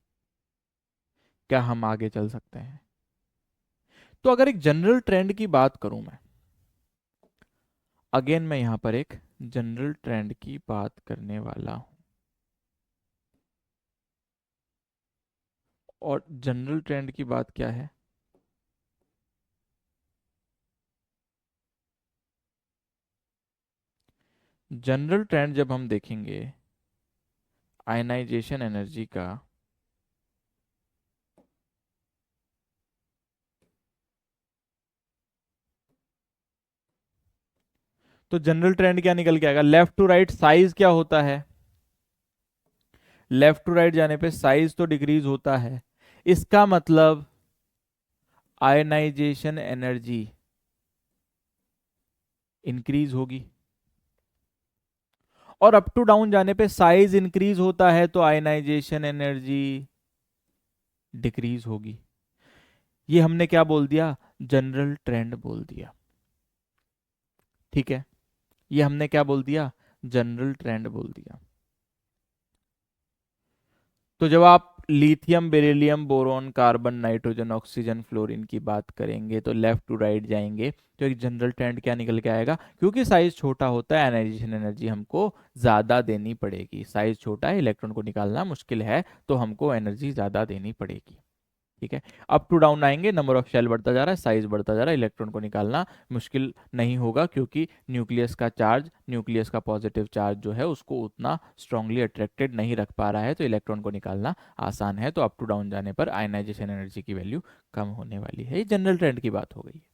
क्या हम आगे चल सकते हैं? तो अगर एक जनरल ट्रेंड की बात करूं मैं, अगेन मैं यहां पर एक जनरल ट्रेंड की बात करने वाला हूं, और जनरल ट्रेंड की बात क्या है? जनरल ट्रेंड जब हम देखेंगे आयनाइजेशन एनर्जी का, तो जनरल ट्रेंड क्या निकल के आएगा? लेफ्ट टू राइट साइज क्या होता है? लेफ्ट टू राइट जाने पे साइज तो डिक्रीज होता है, इसका मतलब आयनाइजेशन एनर्जी इंक्रीज होगी। और अप टू डाउन जाने पे साइज इंक्रीज होता है, तो आयनाइजेशन एनर्जी डिक्रीज होगी। ये हमने क्या बोल दिया? जनरल ट्रेंड बोल दिया। ठीक है, ये हमने क्या बोल दिया? जनरल ट्रेंड बोल दिया। तो जब आप lithium beryllium boron carbon nitrogen oxygen fluorine की बात करेंगे, तो लेफ्ट टू राइट जाएंगे, तो एक जनरल ट्रेंड क्या निकल के आएगा? क्योंकि साइज छोटा होता है, आयनाइजेशन एनर्जी हमको ज्यादा देनी पड़ेगी। साइज छोटा है, इलेक्ट्रॉन को निकालना मुश्किल है, तो हमको एनर्जी ज्यादा देनी पड़ेगी। ठीक है, अप टू डाउन आएंगे, नंबर ऑफ शेल बढ़ता जा रहा है, साइज बढ़ता जा रहा है, इलेक्ट्रॉन को निकालना मुश्किल नहीं होगा, क्योंकि न्यूक्लियस का चार्ज, न्यूक्लियस का पॉजिटिव चार्ज जो है उसको उतना स्ट्रांगली अट्रैक्टेड नहीं रख पा रहा है, तो इलेक्ट्रॉन को निकालना आसान है। तो अप टू डाउन जाने पर आयनाइजेशन एनर्जी की वैल्यू कम होने वाली है। ये जनरल ट्रेंड की बात हो गई है।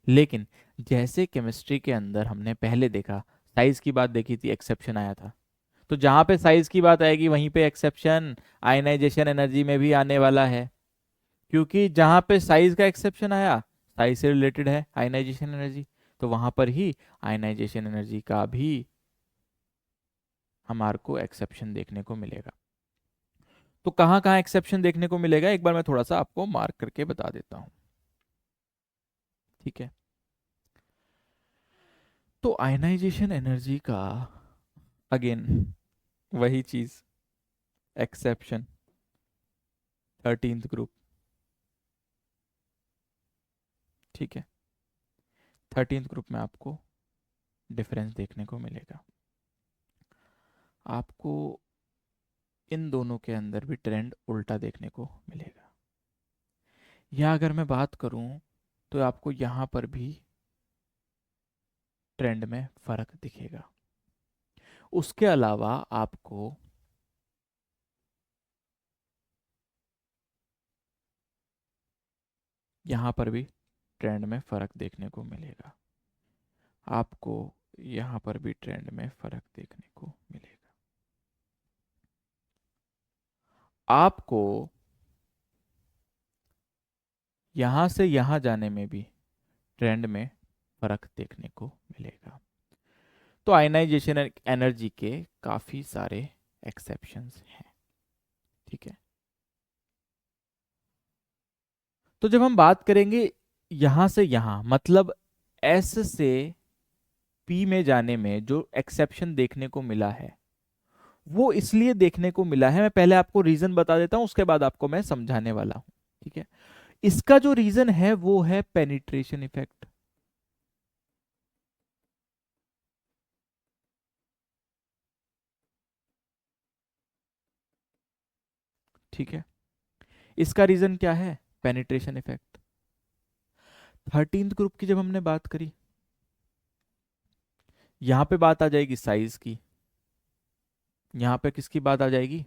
लेकिन जैसे केमिस्ट्री के अंदर हमने पहले देखा, साइज की बात देखी थी, एक्सेप्शन आया था, तो जहां पे साइज की बात आएगी वहीं पे एक्सेप्शन आयनाइजेशन एनर्जी में भी आने वाला है, क्योंकि जहां पे साइज का एक्सेप्शन आया, साइज से रिलेटेड है आयनाइजेशन एनर्जी, तो वहां पर ही आयनाइजेशन एनर्जी का भी हमारे को एक्सेप्शन देखने को मिलेगा। तो कहाँ कहाँ एक्सेप्शन देखने को मिलेगा, एक बार मैं थोड़ा सा आपको मार्क करके बता देता हूं। ठीक है, तो आयनाइजेशन एनर्जी का अगेन वही चीज, एक्सेप्शन, 13th ग्रुप। ठीक है, 13th ग्रुप में आपको डिफरेंस देखने को मिलेगा। आपको इन दोनों के अंदर भी ट्रेंड उल्टा देखने को मिलेगा। या अगर मैं बात करूं, तो आपको यहां पर भी ट्रेंड में फर्क दिखेगा। उसके अलावा आपको यहाँ पर भी ट्रेंड में फर्क देखने को मिलेगा, आपको यहाँ पर भी ट्रेंड में फर्क देखने को मिलेगा। आपको यहाँ से यहाँ जाने में भी ट्रेंड में फर्क देखने को मिलेगा। तो आयनाइजेशन एनर्जी के काफी सारे एक्सेप्शंस हैं, ठीक है। तो जब हम बात करेंगे यहां से यहां, मतलब एस से पी में जाने में जो एक्सेप्शन देखने को मिला है, वो इसलिए देखने को मिला है, मैं पहले आपको रीजन बता देता हूं, उसके बाद आपको मैं समझाने वाला हूं, ठीक है। इसका जो रीजन है वो है पेनिट्रेशन इफेक्ट। ठीक है, इसका रीजन क्या है? Penetration effect. 13th ग्रुप की जब हमने बात करी, यहां पे बात आ जाएगी साइज की, यहां पे किसकी बात आ जाएगी?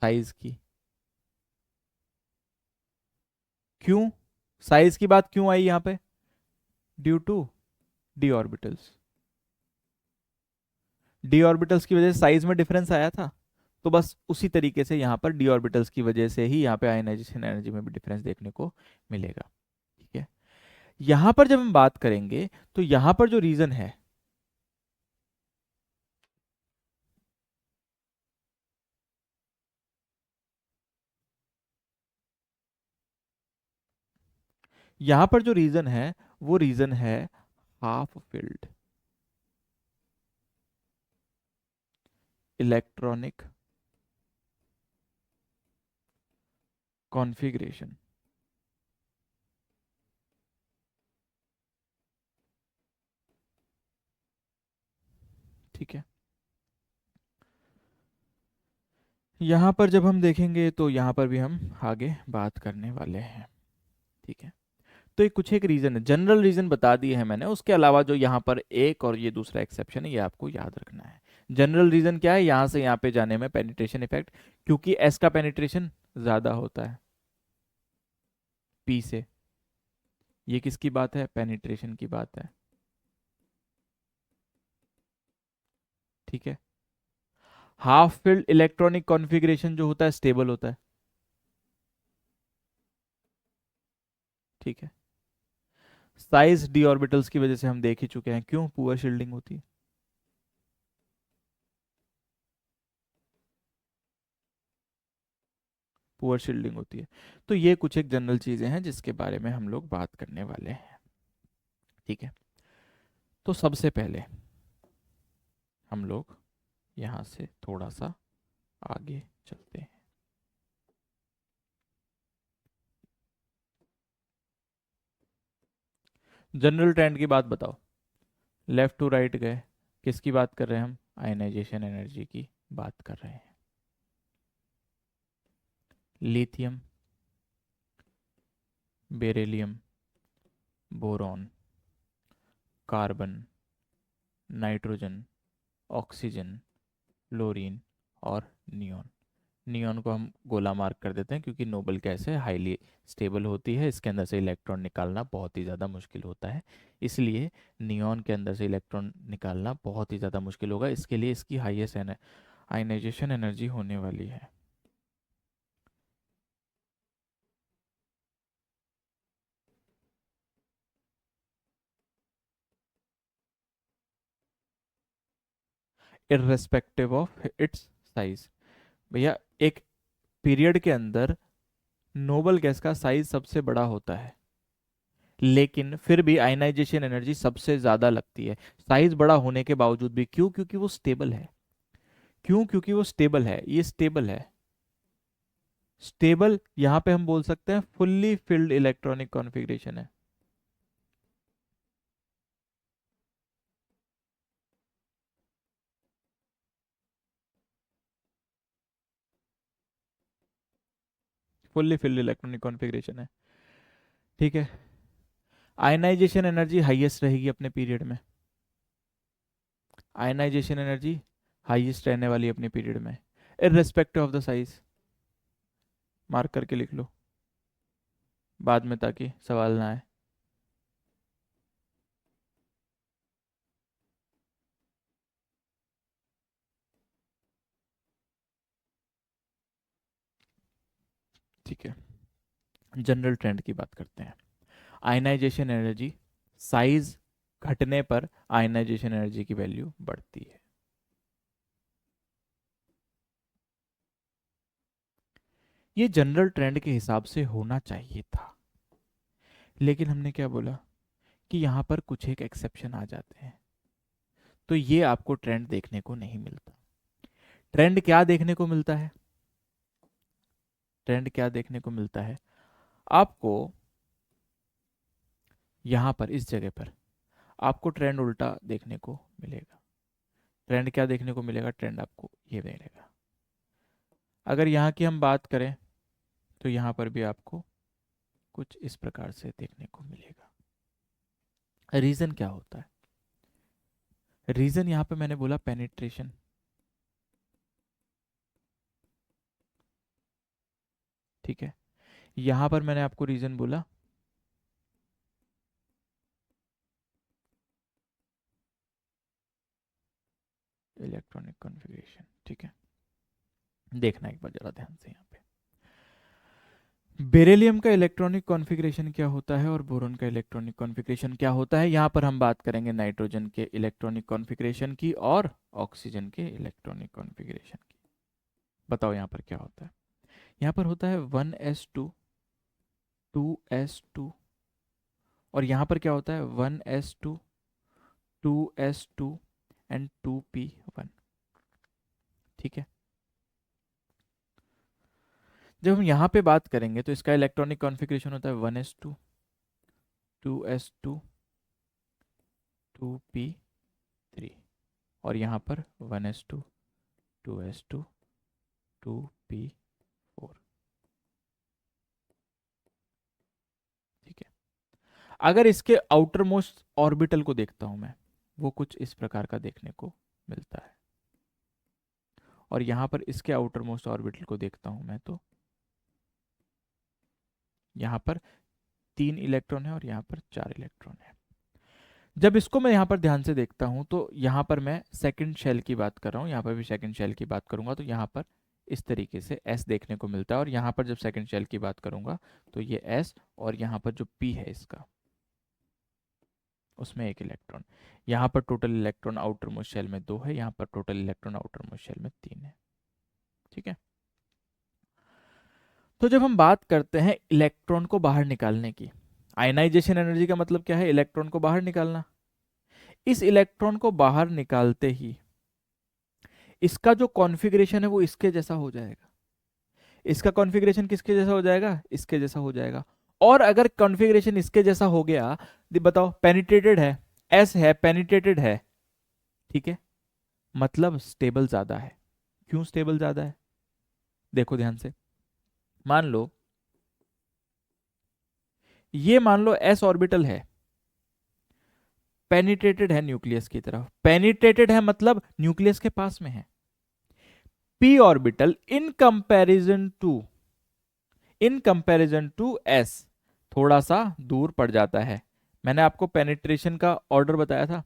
साइज की। क्यों साइज की बात क्यों आई यहां पे? Due to D orbitals. D orbitals की वजह से साइज में डिफरेंस आया था, तो बस उसी तरीके से यहाँ पर डी ऑर्बिटल्स की वजह से ही यहाँ पे आयनाइजेशन एनर्जी में भी डिफरेंस देखने को मिलेगा, ठीक है। यहाँ पर जब हम बात करेंगे तो यहाँ पर जो रीजन है, यहाँ पर जो रीजन है वो रीजन है हाफ फिल्ड इलेक्ट्रॉनिक कॉन्फ़िगरेशन। ठीक है, यहाँ पर जब हम देखेंगे तो यहाँ पर भी हम आगे बात करने वाले हैं, ठीक है। तो ये कुछ एक रीजन है, जनरल रीजन बता दिए हैं मैंने, उसके अलावा जो यहाँ पर एक और ये दूसरा एक्सेप्शन है ये आपको याद रखना है। जनरल रीजन क्या है? यहाँ से यहाँ पे जाने में पेनिट्रेशन इफेक्ट, क्योंकि एस का पेनिट्रेशन ज्यादा होता है पी से। ये किसकी बात है? पेनिट्रेशन की बात है, ठीक है। हाफ फील्ड इलेक्ट्रॉनिक कॉन्फ़िगरेशन जो होता है स्टेबल होता है, ठीक है। साइज डी ऑर्बिटल्स की वजह से हम देख ही चुके हैं, क्यों? पुअर शील्डिंग होती है, पुअर शील्डिंग होती है। तो ये कुछ एक जनरल चीजें हैं जिसके बारे में हम लोग बात करने वाले हैं, ठीक है। तो सबसे पहले हम लोग यहां से थोड़ा सा आगे चलते हैं। जनरल ट्रेंड की बात बताओ, लेफ्ट टू राइट गए, किसकी बात कर रहे हैं हम? आयनाइजेशन एनर्जी की बात कर रहे हैं। Lithium, beryllium, boron, carbon, nitrogen, oxygen, fluorine और नियॉन। नियॉन को हम गोला मार्क कर देते हैं क्योंकि नोबल गैस है, हाईली स्टेबल होती है, इसके अंदर से इलेक्ट्रॉन निकालना बहुत ही ज़्यादा मुश्किल होता है, इसलिए नियॉन के अंदर से इलेक्ट्रॉन निकालना बहुत ही ज़्यादा मुश्किल होगा, इसके लिए इसकी हाईएस्ट आयनाइजेशन एनर्जी होने वाली है। Irrespective of its size. भैया एक पीरियड के अंदर नोबल गैस का साइज सबसे बड़ा होता है, लेकिन फिर भी आयनाइजेशन एनर्जी सबसे ज्यादा लगती है साइज बड़ा होने के बावजूद भी। क्यों? क्योंकि वो स्टेबल है। क्यों? क्योंकि वो स्टेबल है, ये स्टेबल है। स्टेबल यहां पे हम बोल सकते हैं फुल्ली फिल्ड इलेक्ट्रॉनिक कॉन्फ़िगरेशन है। फुल्ली फिल्ड इलेक्ट्रॉनिक कॉन्फ़िगरेशन है, ठीक है। आयनाइजेशन एनर्जी हाईएस्ट रहेगी अपने पीरियड में, आयनाइजेशन एनर्जी हाईएस्ट रहने वाली अपने पीरियड में, irrespective of the size. Mark करके लिख लो, बाद में ताकि सवाल ना आए। ठीक है, जनरल ट्रेंड की बात करते हैं। आयनाइजेशन एनर्जी, साइज घटने पर आयनाइजेशन एनर्जी की वैल्यू बढ़ती है। ये जनरल ट्रेंड के हिसाब से होना चाहिए था, लेकिन हमने क्या बोला कि यहां पर कुछ एक एक्सेप्शन आ जाते हैं, तो ये आपको ट्रेंड देखने को नहीं मिलता। ट्रेंड क्या देखने को मिलता है? ट्रेंड क्या देखने को मिलता है आपको? यहां पर इस जगह पर आपको ट्रेंड उल्टा देखने को मिलेगा। ट्रेंड क्या देखने को मिलेगा? ट्रेंड आपको ये मिलेगा। अगर यहाँ की हम बात करें तो यहाँ पर भी आपको कुछ इस प्रकार से देखने को मिलेगा। रीजन क्या होता है? रीजन यहाँ पे मैंने बोला पेनिट्रेशन। ठीक है, यहाँ पर मैंने आपको रीजन बोला इलेक्ट्रॉनिक कॉन्फ़िगरेशन। ठीक है, देखना एक बार जरा ध्यान से। यहाँ पे बेरिलियम का इलेक्ट्रॉनिक कॉन्फ़िगरेशन क्या होता है और बोरॉन का इलेक्ट्रॉनिक कॉन्फ़िगरेशन क्या होता है? यहाँ पर हम बात करेंगे नाइट्रोजन के इलेक्ट्रॉनिक कॉन्फ़िगरेशन की और ऑक्सीजन के इलेक्ट्रॉनिक कॉन्फ़िगरेशन की। बताओ यहाँ पर क्या होता है? यहाँ पर होता है 1s2 2s2, और यहाँ पर क्या होता है 1s2 2s2 एंड 2p1। ठीक है, जब हम यहाँ पे बात करेंगे तो इसका इलेक्ट्रॉनिक कॉन्फ़िगरेशन होता है 1s2 2s2 2p3, और यहाँ पर 1s2 2s2 2p4। ठीक है, अगर इसके आउटर मोस्ट ऑर्बिटल को देखता हूं मैं, वो कुछ इस प्रकार का देखने को मिलता है, और यहाँ पर इसके आउटर मोस्ट ऑर्बिटल को देखता हूं मैं तो यहाँ पर 3 इलेक्ट्रॉन है और यहाँ पर 4 इलेक्ट्रॉन है। जब इसको मैं यहाँ पर ध्यान से देखता हूँ तो यहाँ पर मैं सेकंड शेल की बात कर रहा हूँ, यहाँ पर भी सेकंड शेल की बात करूंगा तो यहाँ पर इस तरीके से S देखने को मिलता है, और यहाँ पर जब सेकंड शेल की बात करूंगा तो ये S, और यहाँ पर जो P है इसका, उसमें 1 इलेक्ट्रॉन। यहाँ पर total electron outermost shell में 2 है, यहाँ पर total electron outermost shell में 3 है। ठीक है, तो जब हम बात करते हैं इलेक्ट्रॉन को बाहर निकालने की, आयनाइजेशन एनर्जी का मतलब क्या है? इलेक्ट्रॉन को बाहर निकालना। इस इलेक्ट्रॉन को बाहर निकालते ही इसका जो कॉन्फ़िगरेशन है वो इसके जैसा हो जाएगा। इसका कॉन्फ़िगरेशन किसके जैसा हो जाएगा? इसके जैसा हो जाएगा। और अगर कॉन्फ़िगरेशन इसके जैसा हो गया, बताओ पेनिट्रेटेड है, एस है, पेनिट्रेटेड है, ठीक है, मतलब स्टेबल ज्यादा है। क्यों स्टेबल ज्यादा है? देखो ध्यान से, मान लो ये, मान लो एस ऑर्बिटल है, पेनिट्रेटेड है न्यूक्लियस की तरफ। पेनिट्रेटेड है मतलब न्यूक्लियस के पास में है। P orbital in comparison to S थोड़ा सा दूर पड़ जाता है। मैंने आपको पेनिट्रेशन का ऑर्डर बताया था।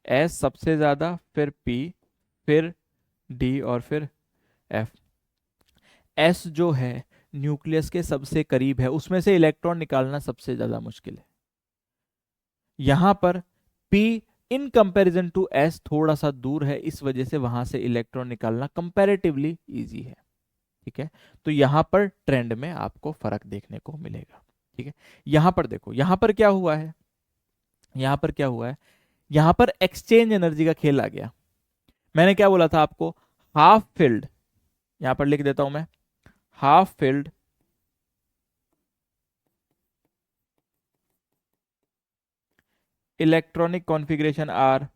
एस सबसे ज्यादा, फिर पी, फिर डी, और फिर एफ। एस जो है न्यूक्लियस के सबसे करीब है, उसमें से इलेक्ट्रॉन निकालना सबसे ज्यादा मुश्किल है। यहां पर P in comparison to S थोड़ा सा दूर है, इस वजह से वहां से इलेक्ट्रॉन निकालना कंपैरेटिवली इजी है। ठीक है, तो यहां पर ट्रेंड में आपको फर्क देखने को मिलेगा। ठीक है, यहां पर देखो, यहां पर क्या हुआ है, यहां पर क्या हुआ है, यहां पर एक्सचेंज एनर्जी का खेल आ गया। मैंने क्या बोला था आपको? हाफ फिल्ड, यहां पर लिख देता हूं मैं, half filled electronic configuration are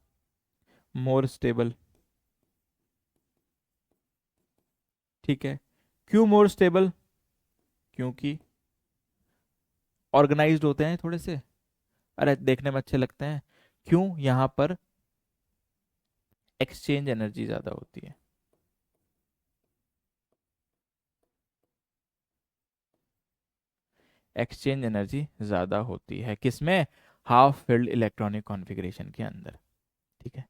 more stable. ठीक है, क्यों मोर स्टेबल? क्योंकि ऑर्गेनाइज्ड होते हैं थोड़े से, अरे देखने में अच्छे लगते हैं। क्यों? यहां पर एक्सचेंज एनर्जी ज्यादा होती है। एक्सचेंज एनर्जी ज़्यादा होती है किसमें, हाफ फिल्ड इलेक्ट्रॉनिक कॉन्फ़िगरेशन के अंदर। ठीक है,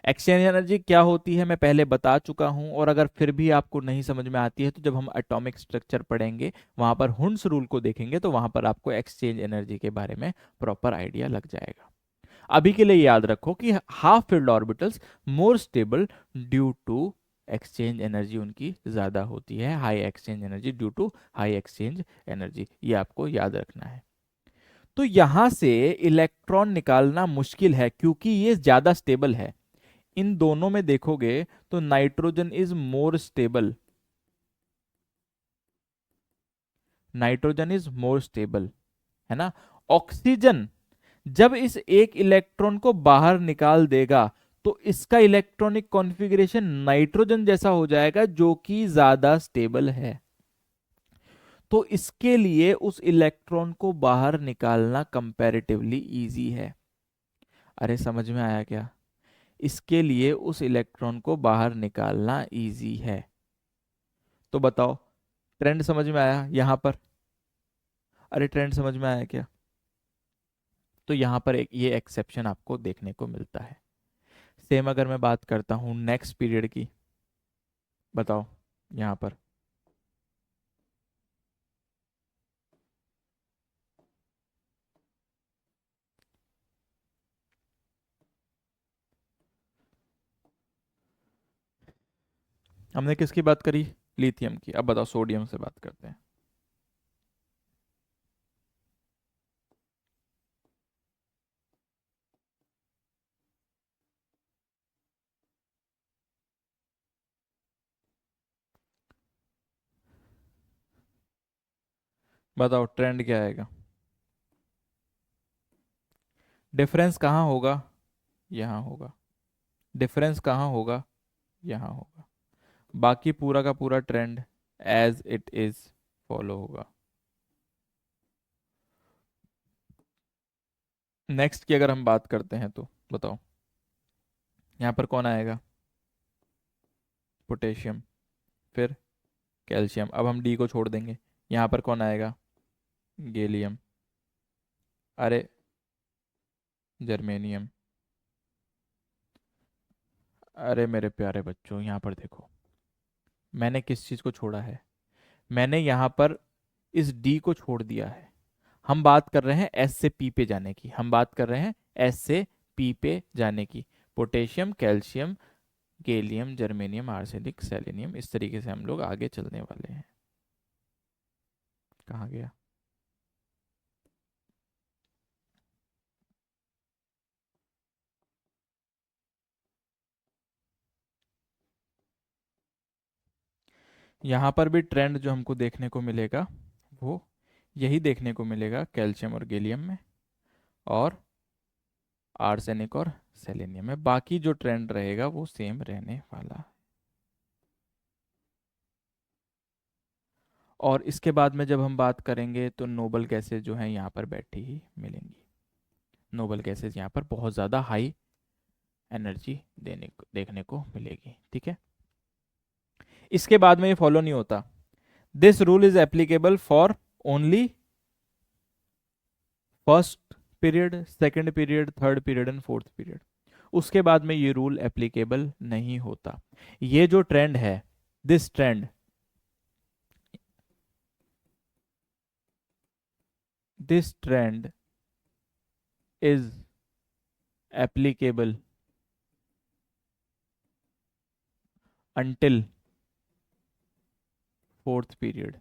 एक्सचेंज एनर्जी क्या होती है मैं पहले बता चुका हूं, और अगर फिर भी आपको नहीं समझ में आती है तो जब हम एटॉमिक स्ट्रक्चर पढ़ेंगे वहां पर हुंस रूल को देखेंगे तो वहां पर आपको एक्सचेंज एनर्जी के बारे में प्रॉपर आइडिया लग जाएगा। अभी के लिए याद रखो कि half filled orbitals more stable due to exchange energy उनकी ज्यादा होती है, high exchange energy due to high exchange energy, ये आपको याद रखना है। तो यहां से इलेक्ट्रॉन निकालना मुश्किल है क्योंकि ये ज्यादा स्टेबल है। इन दोनों में देखोगे तो nitrogen is more stable, nitrogen is more stable, है ना। ऑक्सीजन जब इस एक इलेक्ट्रॉन को बाहर निकाल देगा तो इसका इलेक्ट्रॉनिक कॉन्फ़िगरेशन नाइट्रोजन जैसा हो जाएगा जो कि ज्यादा स्टेबल है। तो इसके लिए उस इलेक्ट्रॉन को बाहर निकालना कंपैरेटिवली इजी है। अरे समझ में आया क्या, इसके लिए उस इलेक्ट्रॉन को बाहर निकालना इजी है। तो बताओ ट्रेंड समझ में आया यहां पर, अरे ट्रेंड समझ में आया क्या। तो यहां पर एक ये एक्सेप्शन आपको देखने को मिलता है। सेम अगर मैं बात करता हूं नेक्स्ट पीरियड की, बताओ यहां पर हमने किसकी बात करी, लिथियम की। अब बताओ सोडियम से बात करते हैं। बताओ ट्रेंड क्या आएगा, डिफरेंस कहाँ होगा, यहाँ होगा। डिफरेंस कहाँ होगा, यहाँ होगा। बाकी पूरा का पूरा trend as it is follow होगा। नेक्स्ट की अगर हम बात करते हैं तो बताओ यहाँ पर कौन आएगा, पोटेशियम, फिर कैल्शियम। अब हम डी को छोड़ देंगे, यहाँ पर कौन आएगा, गैलियम, अरे जर्मेनियम। अरे मेरे प्यारे बच्चों यहाँ पर देखो मैंने किस चीज़ को छोड़ा है, मैंने यहाँ पर इस डी को छोड़ दिया है। हम बात कर रहे हैं एस से पी पे जाने की, हम बात कर रहे हैं एस से पी पे जाने की। Potassium, calcium, gallium, germanium, arsenic, selenium, इस तरीके से हम लोग आगे चलने वाले हैं। कहाँ गया, यहाँ पर भी ट्रेंड जो हमको देखने को मिलेगा वो यही देखने को मिलेगा कैल्शियम और गैलियम में, और आर्सेनिक और सेलेनियम में। बाकी जो ट्रेंड रहेगा वो सेम रहने वाला है। और इसके बाद में जब हम बात करेंगे तो नोबल गैसेज जो हैं यहाँ पर बैठी ही मिलेंगी। नोबल गैसेज यहाँ पर बहुत ज़्यादा हाई एनर्जी देखने को मिलेगी। ठीक है, इसके बाद में ये फॉलो नहीं होता। This rule is applicable for only first period, second period, third period and fourth period. उसके बाद में ये रूल एप्लीकेबल नहीं होता। ये जो ट्रेंड है, this trend, this trend is applicable until fourth period.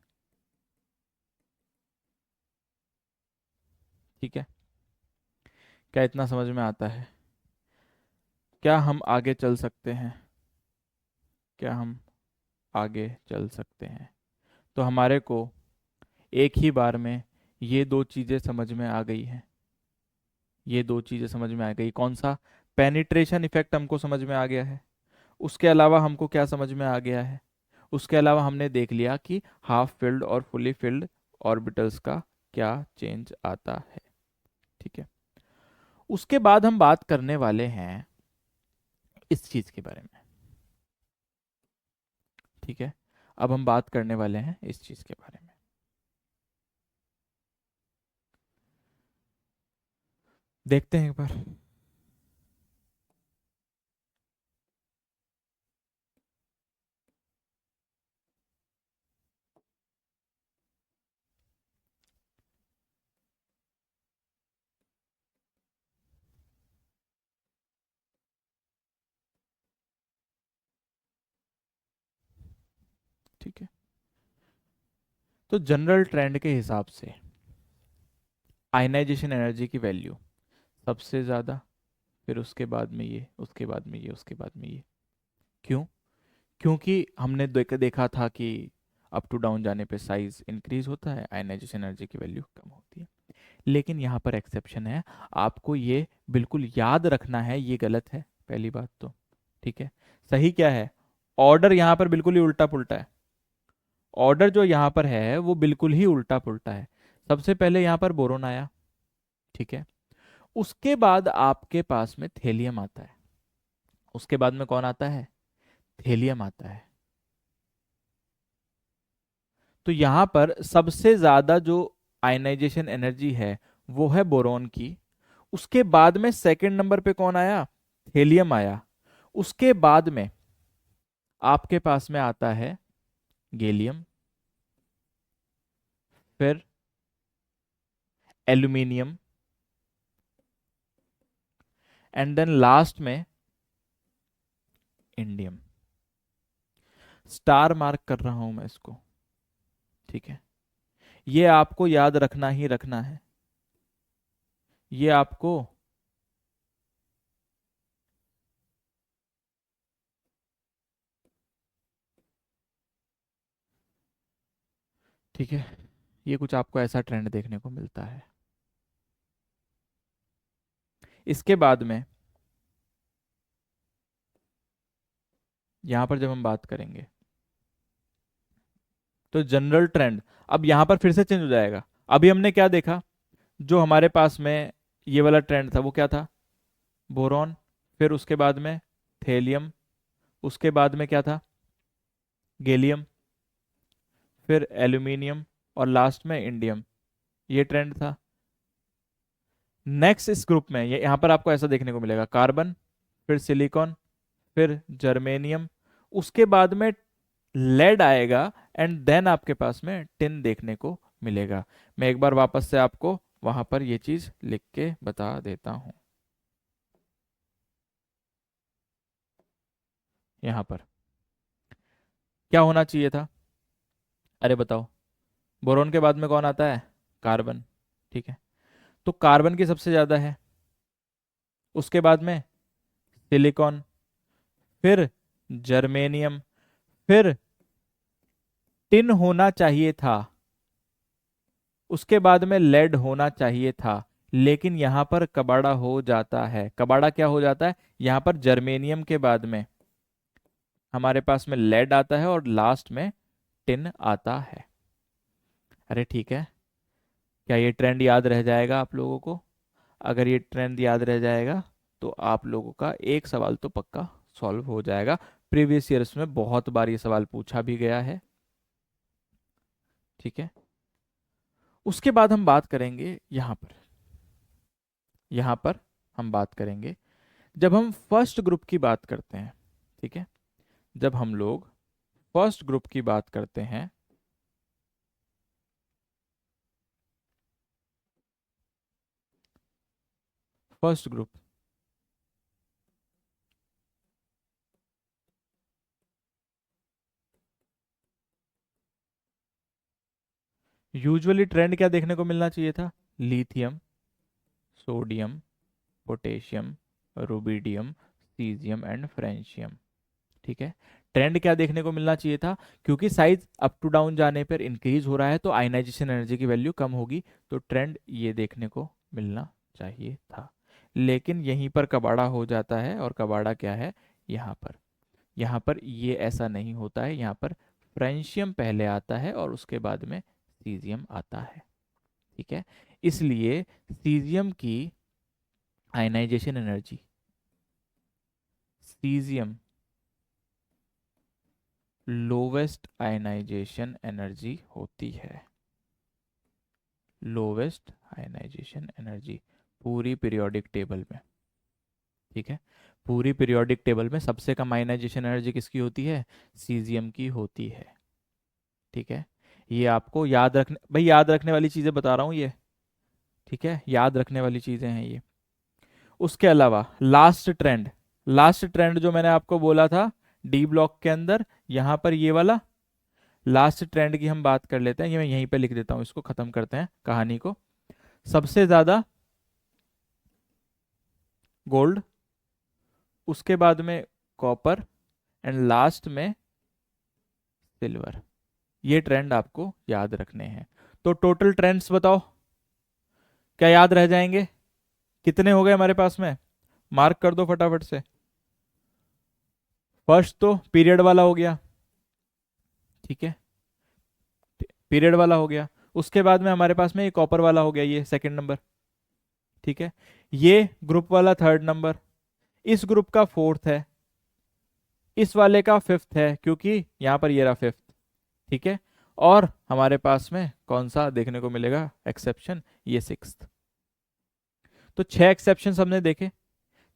ठीक है, क्या इतना समझ में आता है, क्या हम आगे चल सकते हैं, क्या हम आगे चल सकते हैं। तो हमारे को एक ही बार में ये दो चीज़ें समझ में आ गई हैं, ये दो चीज़ें समझ में आ गई। कौन सा, पेनिट्रेशन इफेक्ट हमको समझ में आ गया है। उसके अलावा हमको क्या समझ में आ गया है, उसके अलावा हमने देख लिया कि हाफ फिल्ड और फुली फिल्ड ऑर्बिटल्स का क्या चेंज आता है। ठीक है, उसके बाद हम बात करने वाले हैं इस चीज के बारे में। ठीक है, अब हम बात करने वाले हैं इस चीज के बारे में। देखते हैं एक बार। ठीक है, तो जनरल ट्रेंड के हिसाब से आयनाइजेशन एनर्जी की वैल्यू सबसे ज़्यादा, फिर उसके बाद में ये, उसके बाद में ये, उसके बाद में ये। क्यों? क्योंकि हमने देखा था कि अप टू डाउन जाने पे साइज इंक्रीज होता है, आयनाइजेशन एनर्जी की वैल्यू कम होती है। लेकिन यहाँ पर एक्सेप्शन है, आपको ये बिल्कुल याद रखना है, ये गलत है पहली बात तो। ठीक है, सही क्या है? ऑर्डर यहाँ पर बिल्कुल ही उल्टा पुल्टा है। ऑर्डर जो यहाँ पर है वो बिल्कुल ही उल्टा पुल्टा है। सबसे पहले यहाँ पर बोरोन आया, ठीक है, उसके बाद आपके पास में थेलियम आता है, उसके बाद में कौन आता है? थेलियम आता है। तो यहां पर सबसे ज्यादा जो आयनाइजेशन एनर्जी है वो है बोरोन की। उसके बाद में सेकंड नंबर पे कौन आया? हेलियम आया। उसके बाद में आपके पास में आता है गैलियम, फिर एल्यूमिनियम, एंड देन लास्ट में इंडियम। स्टार मार्क कर रहा हूं मैं इसको, ठीक है, ये आपको याद रखना ही रखना है, ये आपको। ठीक है, ये कुछ आपको ऐसा ट्रेंड देखने को मिलता है। इसके बाद में यहां पर जब हम बात करेंगे तो जनरल ट्रेंड अब यहां पर फिर से चेंज हो जाएगा। अभी हमने क्या देखा? जो हमारे पास में ये वाला ट्रेंड था वो क्या था? बोरॉन, फिर उसके बाद में थेलियम, उसके बाद में क्या था? गैलियम, फिर एल्यूमिनियम, और लास्ट में इंडियम। ये ट्रेंड था। नेक्स्ट इस ग्रुप में ये यहाँ पर आपको ऐसा देखने को मिलेगा, कार्बन, फिर सिलिकॉन, फिर जर्मेनियम, उसके बाद में लेड आएगा, एंड देन आपके पास में टिन देखने को मिलेगा। मैं एक बार वापस से आपको वहां पर ये चीज लिख के बता देता हूं। यहां पर क्या होना चाहिए था? अरे बताओ, बोरोन के बाद में कौन आता है? कार्बन, ठीक है, तो कार्बन की सबसे ज्यादा है, उसके बाद में सिलिकॉन, फिर जर्मेनियम, फिर टिन होना चाहिए था, उसके बाद में लेड होना चाहिए था। लेकिन यहां पर कबाड़ा हो जाता है। कबाड़ा क्या हो जाता है? यहां पर जर्मेनियम के बाद में हमारे पास में लेड आता है और लास्ट में टिन आता है। अरे ठीक है, क्या ये ट्रेंड याद रह जाएगा आप लोगों को? अगर ये ट्रेंड याद रह जाएगा तो आप लोगों का एक सवाल तो पक्का सॉल्व हो जाएगा। प्रीवियस ईयर्स में बहुत बार ये सवाल पूछा भी गया है। ठीक है, उसके बाद हम बात करेंगे यहां पर, यहां पर हम बात करेंगे जब हम फर्स्ट ग्रुप की बात करते हैं। ठीक है, जब हम लोग फर्स्ट ग्रुप की बात करते हैं, फर्स्ट ग्रुप यूजुअली ट्रेंड क्या देखने को मिलना चाहिए था? Lithium, sodium, potassium, rubidium, caesium and francium. ठीक है, ट्रेंड क्या देखने को मिलना चाहिए था? क्योंकि साइज अप टू डाउन जाने पर इंक्रीज हो रहा है तो आयनाइजेशन एनर्जी की वैल्यू कम होगी, तो ट्रेंड ये देखने को मिलना चाहिए था। लेकिन यहीं पर कबाड़ा हो जाता है, और कबाड़ा क्या है? यहाँ पर, यहाँ पर ये ऐसा नहीं होता है। यहाँ पर फ्रेंशियम पहले आता है और उसके बाद में सीजियम आता है। ठीक है, इसलिए सीजियम की ionization energy, caesium lowest ionization energy होती है, लोवेस्ट आयनाइजेशन एनर्जी। पूरी पीरियोडिक टेबल में, ठीक है, पूरी पीरियोडिक टेबल में सबसे कम आयनाइजेशन एनर्जी किसकी होती है? सीजियम की होती है, ठीक है। ये आपको याद रखने, भाई याद रखने वाली चीज़ें बता रहा हूँ ये, ठीक है, याद रखने वाली चीज़ें हैं ये। उसके अलावा लास्ट ट्रेंड जो मैंने आपको बोला था डी ब्लॉक के अंदर, यहाँ पर ये वाला लास्ट ट्रेंड की हम बात कर लेते हैं। ये मैं यहीं पे लिख देता हूँ, इसको खत्म करते हैं कहानी को। सबसे ज्यादा गोल्ड, उसके बाद में कॉपर, एंड लास्ट में सिल्वर। ये ट्रेंड आपको याद रखने हैं। तो टोटल ट्रेंड्स बताओ, क्या याद रह जाएंगे? कितने हो गए हमारे पास में? मार्क कर दो फटाफट से। फर्स्ट तो पीरियड वाला हो गया, ठीक है, पीरियड वाला हो गया। उसके बाद में हमारे पास में ये कॉपर वाला हो गया, ये सेकंड नंबर, ठीक है। ये ग्रुप वाला थर्ड नंबर, इस ग्रुप का फोर्थ है, इस वाले का फिफ्थ है, क्योंकि यहां पर ये रहा फिफ्थ, ठीक है। और हमारे पास में कौन सा देखने को मिलेगा एक्सेप्शन? ये सिक्स्थ। तो 6 एक्सेप्शन हमने देखे,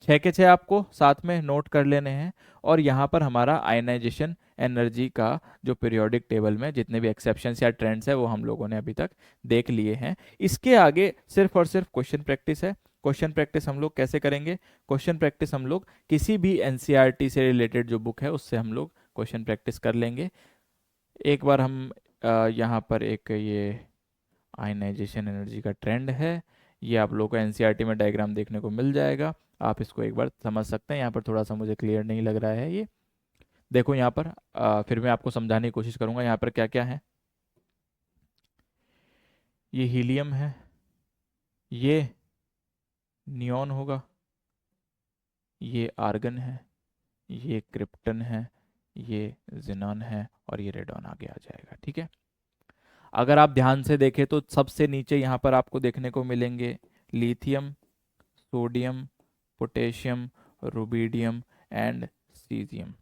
6 के 6 आपको साथ में नोट कर लेने हैं। और यहाँ पर हमारा आयनाइजेशन एनर्जी का जो पीरियोडिक टेबल में जितने भी एक्सेप्शंस या ट्रेंड्स है वो हम लोगों ने अभी तक देख लिए हैं। इसके आगे सिर्फ और सिर्फ क्वेश्चन प्रैक्टिस है। क्वेश्चन प्रैक्टिस हम लोग कैसे करेंगे? क्वेश्चन प्रैक्टिस हम लोग किसी भी एनसीईआरटी से रिलेटेड जो बुक है उससे हम लोग क्वेश्चन प्रैक्टिस कर लेंगे। एक बार हम यहाँ पर एक ये आयनाइजेशन एनर्जी का ट्रेंड है, ये आप लोगों को एनसीईआरटी में डायग्राम देखने को मिल जाएगा। आप इसको एक बार समझ सकते हैं। यहाँ पर थोड़ा सा मुझे क्लियर नहीं लग रहा है ये, देखो यहाँ पर फिर मैं आपको समझाने की कोशिश करूंगा यहाँ पर क्या क्या है। ये हीलियम है, ये नियॉन होगा, ये आर्गन है, ये क्रिप्टन है, ये जिनॉन है, और ये रेडॉन आगे आ जाएगा, ठीक है। अगर आप ध्यान से देखें तो सबसे नीचे यहाँ पर आपको देखने को मिलेंगे lithium, sodium, potassium, rubidium and caesium,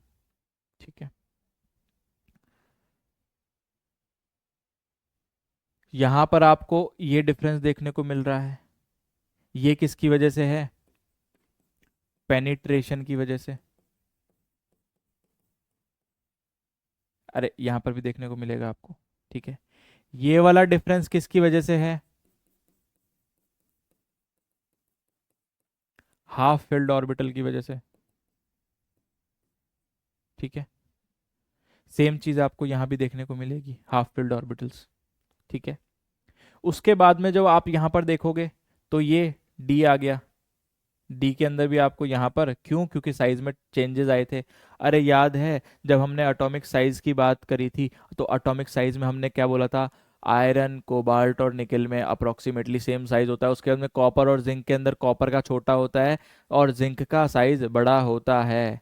ठीक है। यहां पर आपको ये डिफरेंस देखने को मिल रहा है, ये किसकी वजह से है? पेनिट्रेशन की वजह से। अरे यहां पर भी देखने को मिलेगा आपको, ठीक है। ये वाला डिफरेंस किसकी वजह से है? हाफ फिल्ड ऑर्बिटल की वजह से, ठीक है। सेम चीज आपको यहां भी देखने को मिलेगी, हाफ फिल्ड ऑर्बिटल्स, ठीक है। उसके बाद में जब आप यहां पर देखोगे तो ये डी आ गया। डी के अंदर भी आपको यहाँ पर क्यों? क्योंकि साइज में चेंजेस आए थे। अरे याद है जब हमने एटॉमिक साइज की बात करी थी, तो एटॉमिक साइज में हमने क्या बोला था? आयरन, कोबाल्ट और निकल में अप्रोक्सीमेटली सेम साइज होता है। उसके अंदर कॉपर और जिंक के अंदर कॉपर का छोटा होता है और जिंक का साइज बड़ा होता है,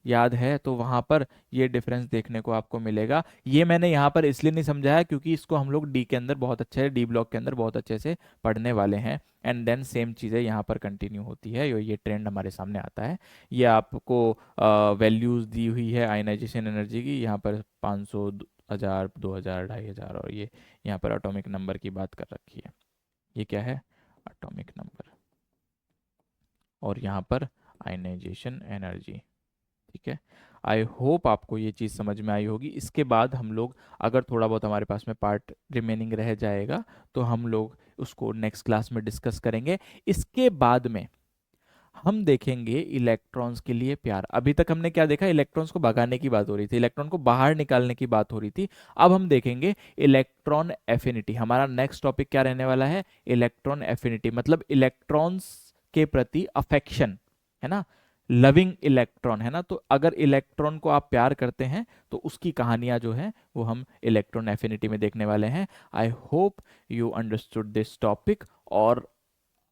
याद है? तो वहां पर ये डिफरेंस देखने को आपको मिलेगा। ये मैंने यहाँ पर इसलिए नहीं समझाया क्योंकि इसको हम लोग डी के अंदर बहुत अच्छे, डी ब्लॉक के अंदर बहुत अच्छे से पढ़ने वाले हैं। एंड देन सेम चीज़ें यहाँ पर कंटिन्यू होती है, ये ट्रेंड हमारे सामने आता है। ये आपको वैल्यूज दी हुई है आयनाइजेशन एनर्जी की, यहाँ पर 500, 1000, 2000, 2500, और ये यहाँ पर एटॉमिक नंबर की बात कर रखी है। ये क्या है? Atomic number. और यहाँ पर आयनाइजेशन एनर्जी, ठीक है। आई होप आपको ये चीज़ समझ में आई होगी। इसके बाद हम लोग, अगर थोड़ा बहुत हमारे पास में पार्ट रिमेनिंग रह जाएगा तो हम लोग उसको नेक्स्ट क्लास में डिस्कस करेंगे। इसके बाद में हम देखेंगे इलेक्ट्रॉन्स के लिए प्यार। अभी तक हमने क्या देखा? इलेक्ट्रॉन्स को भगाने की बात हो रही थी, इलेक्ट्रॉन को बाहर निकालने की बात हो रही थी। अब हम देखेंगे इलेक्ट्रॉन एफिनिटी। हमारा नेक्स्ट टॉपिक क्या रहने वाला है? इलेक्ट्रॉन एफिनिटी, मतलब इलेक्ट्रॉन्स के प्रति अफेक्शन, है ना, लविंग इलेक्ट्रॉन, है ना। तो अगर इलेक्ट्रॉन को आप प्यार करते हैं तो उसकी कहानियां जो है वो हम इलेक्ट्रॉन एफिनिटी में देखने वाले हैं। I hope you understood this topic, और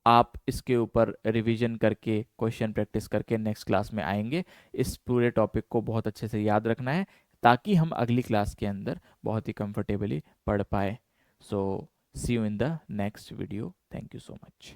आप इसके ऊपर रिवीजन करके क्वेश्चन प्रैक्टिस करके नेक्स्ट क्लास में आएंगे। इस पूरे टॉपिक को बहुत अच्छे से याद रखना है ताकि हम अगली क्लास के अंदर बहुत ही कंफर्टेबली पढ़ पाए। So see you in the next video. Thank you so much.